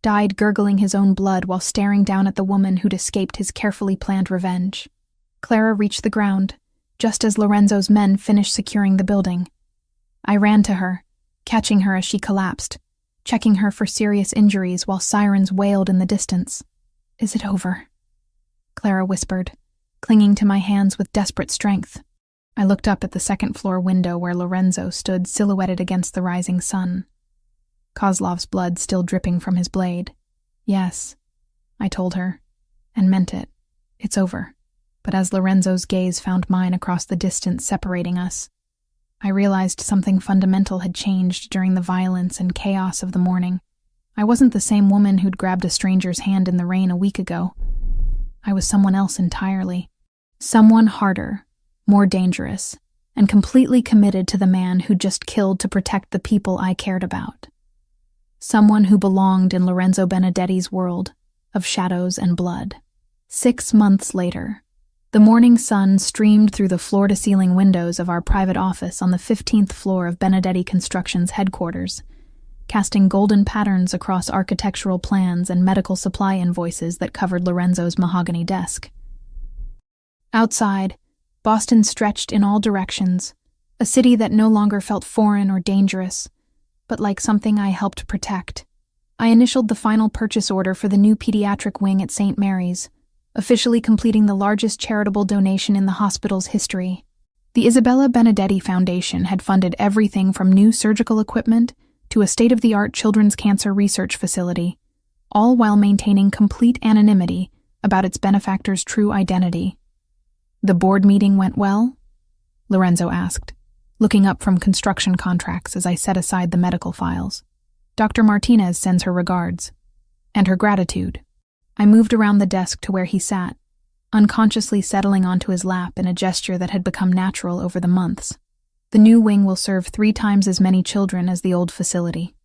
died gurgling his own blood while staring down at the woman who'd escaped his carefully planned revenge. Clara reached the ground, just as Lorenzo's men finished securing the building. I ran to her, catching her as she collapsed, checking her for serious injuries while sirens wailed in the distance. "Is it over?" Clara whispered, clinging to my hands with desperate strength. I looked up at the second-floor window where Lorenzo stood silhouetted against the rising sun, Kozlov's blood still dripping from his blade. "Yes," I told her, and meant it. "It's over." But as Lorenzo's gaze found mine across the distance separating us, I realized something fundamental had changed during the violence and chaos of the morning. I wasn't the same woman who'd grabbed a stranger's hand in the rain a week ago. I was someone else entirely. Someone harder, more dangerous, and completely committed to the man who'd just killed to protect the people I cared about. Someone who belonged in Lorenzo Benedetti's world of shadows and blood. 6 months later, the morning sun streamed through the floor-to-ceiling windows of our private office on the 15th floor of Benedetti Construction's headquarters, casting golden patterns across architectural plans and medical supply invoices that covered Lorenzo's mahogany desk. Outside, Boston stretched in all directions, a city that no longer felt foreign or dangerous, but like something I helped protect. I initialed the final purchase order for the new pediatric wing at St. Mary's, officially completing the largest charitable donation in the hospital's history. The Isabella Benedetti Foundation had funded everything from new surgical equipment to a state-of-the-art children's cancer research facility, all while maintaining complete anonymity about its benefactor's true identity. "The board meeting went well?" Lorenzo asked, looking up from construction contracts as I set aside the medical files. "Dr. Martinez sends her regards, and her gratitude." I moved around the desk to where he sat, unconsciously settling onto his lap in a gesture that had become natural over the months. "The new wing will serve 3 times as many children as the old facility."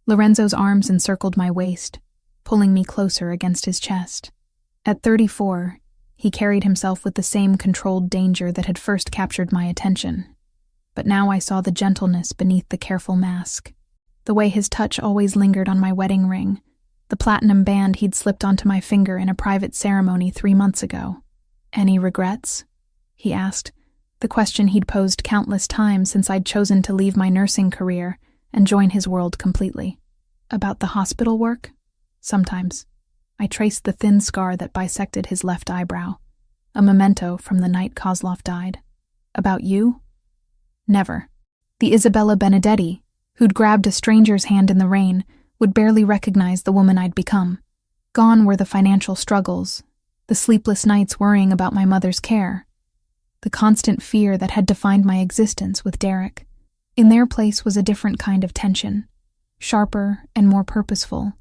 Lorenzo's arms encircled my waist, pulling me closer against his chest. At 34, he carried himself with the same controlled danger that had first captured my attention. But now I saw the gentleness beneath the careful mask. The way his touch always lingered on my wedding ring, the platinum band he'd slipped onto my finger in a private ceremony 3 months ago. "Any regrets?" he asked, the question he'd posed countless times since I'd chosen to leave my nursing career and join his world completely. "About the hospital work?" "Sometimes." I traced the thin scar that bisected his left eyebrow, a memento from the night Kozlov died. "About you?" "Never." The Isabella Benedetti, who'd grabbed a stranger's hand in the rain, would barely recognize the woman I'd become. Gone were the financial struggles, the sleepless nights worrying about my mother's care, the constant fear that had defined my existence with Derek. In their place was a different kind of tension, sharper and more purposeful,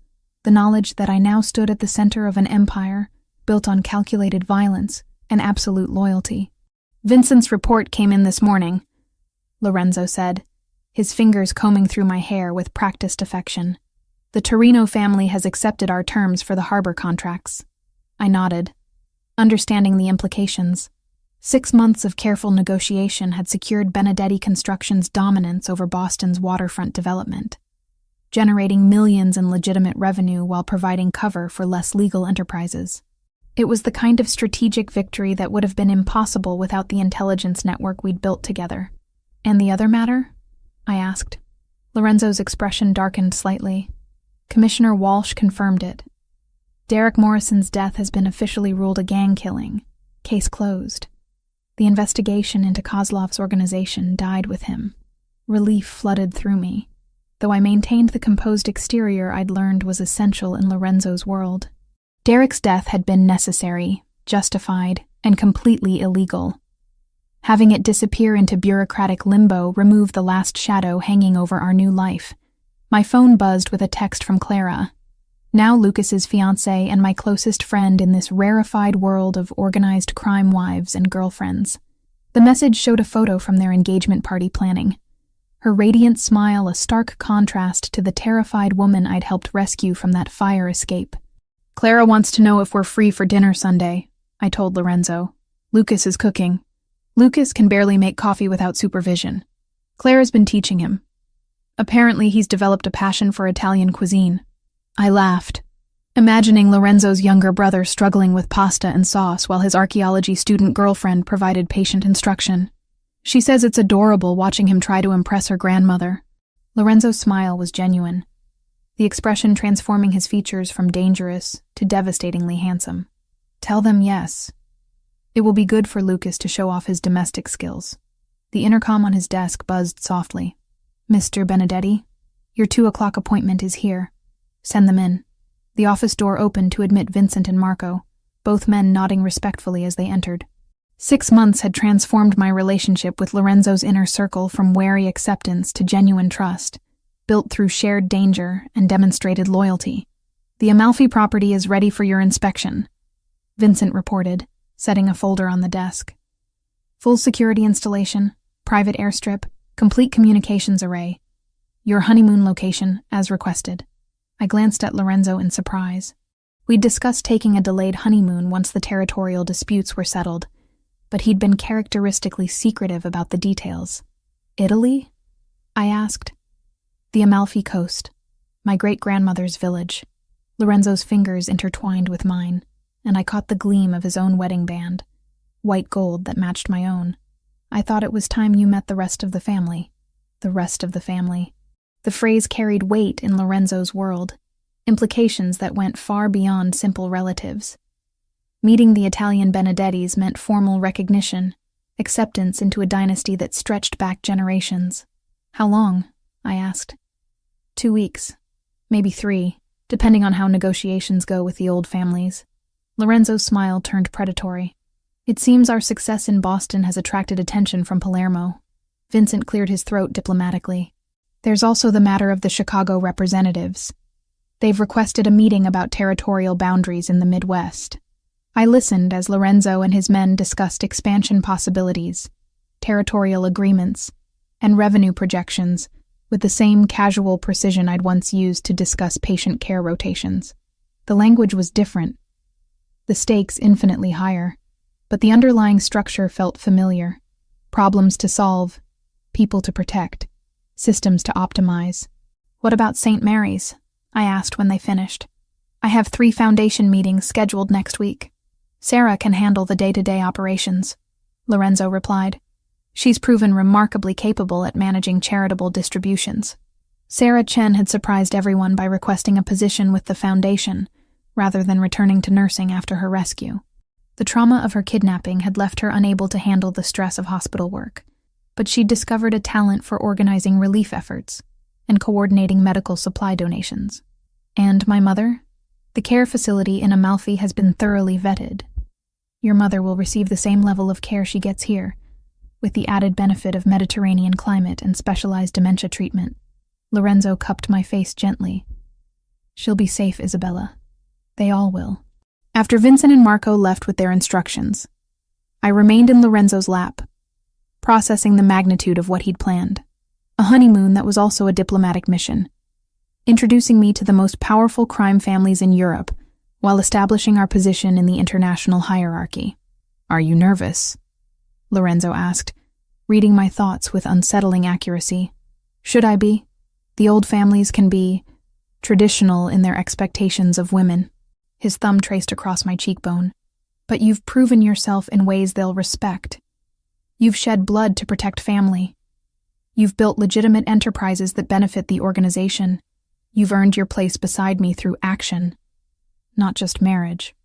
the knowledge that I now stood at the center of an empire built on calculated violence and absolute loyalty. "Vincent's report came in this morning," Lorenzo said, his fingers combing through my hair with practiced affection. "The Torino family has accepted our terms for the harbor contracts." I nodded, understanding the implications. 6 months of careful negotiation had secured Benedetti Construction's dominance over Boston's waterfront development, generating millions in legitimate revenue while providing cover for less legal enterprises. It was the kind of strategic victory that would have been impossible without the intelligence network we'd built together. "And the other matter?" I asked. Lorenzo's expression darkened slightly. "Commissioner Walsh confirmed it. Derek Morrison's death has been officially ruled a gang killing. Case closed. The investigation into Kozlov's organization died with him." Relief flooded through me, though I maintained the composed exterior I'd learned was essential in Lorenzo's world. Derek's death had been necessary, justified, and completely illegal. Having it disappear into bureaucratic limbo removed the last shadow hanging over our new life. My phone buzzed with a text from Clara. Now Lucas's fiancée and my closest friend in this rarefied world of organized crime wives and girlfriends. The message showed a photo from their engagement party planning. Her radiant smile a stark contrast to the terrified woman I'd helped rescue from that fire escape. "Clara wants to know if we're free for dinner Sunday," I told Lorenzo. "Lucas is cooking. Lucas can barely make coffee without supervision. Clara's been teaching him. Apparently he's developed a passion for Italian cuisine." I laughed, imagining Lorenzo's younger brother struggling with pasta and sauce while his archaeology student girlfriend provided patient instruction. She says it's adorable watching him try to impress her grandmother. Lorenzo's smile was genuine, the expression transforming his features from dangerous to devastatingly handsome. "Tell them yes. It will be good for Lucas to show off his domestic skills." The intercom on his desk buzzed softly. "Mr. Benedetti, your 2 o'clock appointment is here. Send them in." The office door opened to admit Vincent and Marco, both men nodding respectfully as they entered. 6 months had transformed my relationship with Lorenzo's inner circle from wary acceptance to genuine trust, built through shared danger and demonstrated loyalty. "The Amalfi property is ready for your inspection," Vincent reported, setting a folder on the desk. "Full security installation, private airstrip, complete communications array. Your honeymoon location, as requested." I glanced at Lorenzo in surprise. We'd discussed taking a delayed honeymoon once the territorial disputes were settled, but he'd been characteristically secretive about the details. "Italy?" I asked. "The Amalfi Coast, my great-grandmother's village." Lorenzo's fingers intertwined with mine, and I caught the gleam of his own wedding band, white gold that matched my own. "I thought it was time you met the rest of the family." The rest of the family. The phrase carried weight in Lorenzo's world, implications that went far beyond simple relatives. Meeting the Italian Benedettis meant formal recognition, acceptance into a dynasty that stretched back generations. "How long?" I asked. 2 weeks, maybe 3, depending on how negotiations go with the old families. Lorenzo's smile turned predatory. "It seems our success in Boston has attracted attention from Palermo." Vincent cleared his throat diplomatically. "There's also the matter of the Chicago representatives. They've requested a meeting about territorial boundaries in the Midwest." I listened as Lorenzo and his men discussed expansion possibilities, territorial agreements, and revenue projections with the same casual precision I'd once used to discuss patient care rotations. The language was different, the stakes infinitely higher, but the underlying structure felt familiar. Problems to solve, people to protect, systems to optimize. "What about St. Mary's?" I asked when they finished. "I have 3 foundation meetings scheduled next week. Sarah can handle the day-to-day operations," Lorenzo replied. "She's proven remarkably capable at managing charitable distributions." Sarah Chen had surprised everyone by requesting a position with the foundation, rather than returning to nursing after her rescue. The trauma of her kidnapping had left her unable to handle the stress of hospital work, but she'd discovered a talent for organizing relief efforts and coordinating medical supply donations. "And my mother? The care facility in Amalfi has been thoroughly vetted. Your mother will receive the same level of care she gets here, with the added benefit of Mediterranean climate and specialized dementia treatment." Lorenzo cupped my face gently. "She'll be safe, Isabella. They all will." After Vincent and Marco left with their instructions, I remained in Lorenzo's lap, processing the magnitude of what he'd planned. A honeymoon that was also a diplomatic mission, introducing me to the most powerful crime families in Europe while establishing our position in the international hierarchy. "Are you nervous?" Lorenzo asked, reading my thoughts with unsettling accuracy. "Should I be? The old families can be traditional in their expectations of women." His thumb traced across my cheekbone. "But you've proven yourself in ways they'll respect. You've shed blood to protect family. You've built legitimate enterprises that benefit the organization. You've earned your place beside me through action, not just marriage."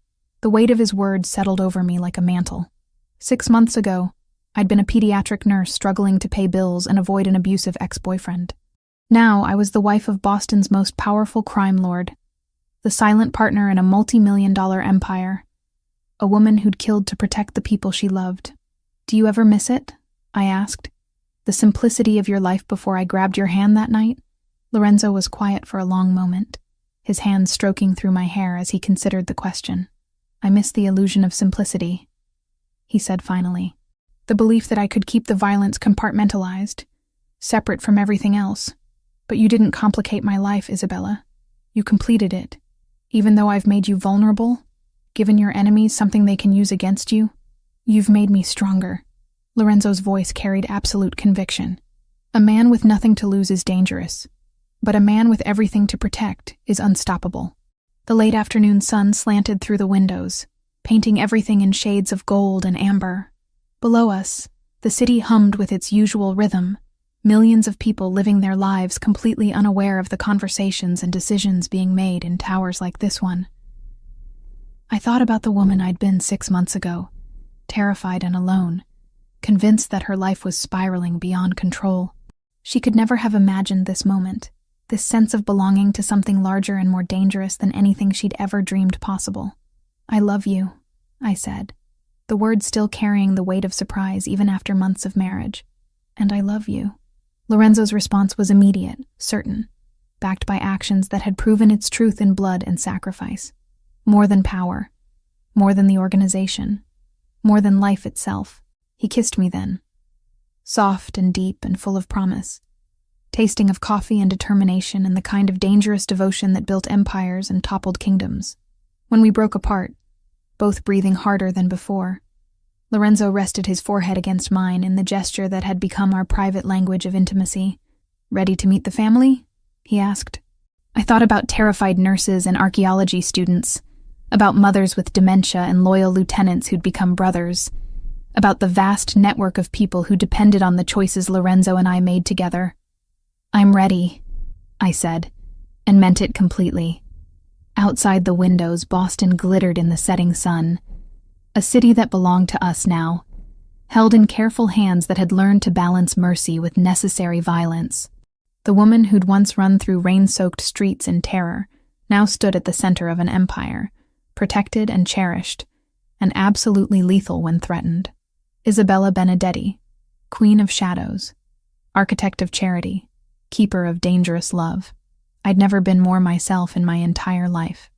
The weight of his words settled over me like a mantle. 6 months ago, I'd been a pediatric nurse struggling to pay bills and avoid an abusive ex-boyfriend. Now I was the wife of Boston's most powerful crime lord, the silent partner in a multi-million-dollar empire, a woman who'd killed to protect the people she loved. "Do you ever miss it?" I asked. "The simplicity of your life before I grabbed your hand that night?" Lorenzo was quiet for a long moment. his hand stroking through my hair as he considered the question. "I miss the illusion of simplicity," he said finally. "The belief that I could keep the violence compartmentalized, separate from everything else. But you didn't complicate my life, Isabella. You completed it. Even though I've made you vulnerable, given your enemies something they can use against you, you've made me stronger." Lorenzo's voice carried absolute conviction. A man with nothing to lose is dangerous, but a man with everything to protect is unstoppable. The late afternoon sun slanted through the windows, painting everything in shades of gold and amber. Below us, the city hummed with its usual rhythm, millions of people living their lives completely unaware of the conversations and decisions being made in towers like this one. I thought about the woman I'd been 6 months ago, terrified and alone, convinced that her life was spiraling beyond control. She could never have imagined this moment, this sense of belonging to something larger and more dangerous than anything she'd ever dreamed possible. "I love you," I said, the words still carrying the weight of surprise even after months of marriage. "And I love you." Lorenzo's response was immediate, certain, backed by actions that had proven its truth in blood and sacrifice. More than power, more than the organization, more than life itself. He kissed me then, soft and deep and full of promise, tasting of coffee and determination and the kind of dangerous devotion that built empires and toppled kingdoms. When we broke apart, both breathing harder than before, Lorenzo rested his forehead against mine in the gesture that had become our private language of intimacy. "Ready to meet the family?" he asked. I thought about terrified nurses and archaeology students, about mothers with dementia and loyal lieutenants who'd become brothers, about the vast network of people who depended on the choices Lorenzo and I made together. "I'm ready," I said, and meant it completely. Outside the windows, Boston glittered in the setting sun, a city that belonged to us now, held in careful hands that had learned to balance mercy with necessary violence. The woman who'd once run through rain-soaked streets in terror now stood at the center of an empire, protected and cherished, and absolutely lethal when threatened. Isabella Benedetti, Queen of Shadows, Architect of Charity, Keeper of Dangerous Love. I'd never been more myself in my entire life.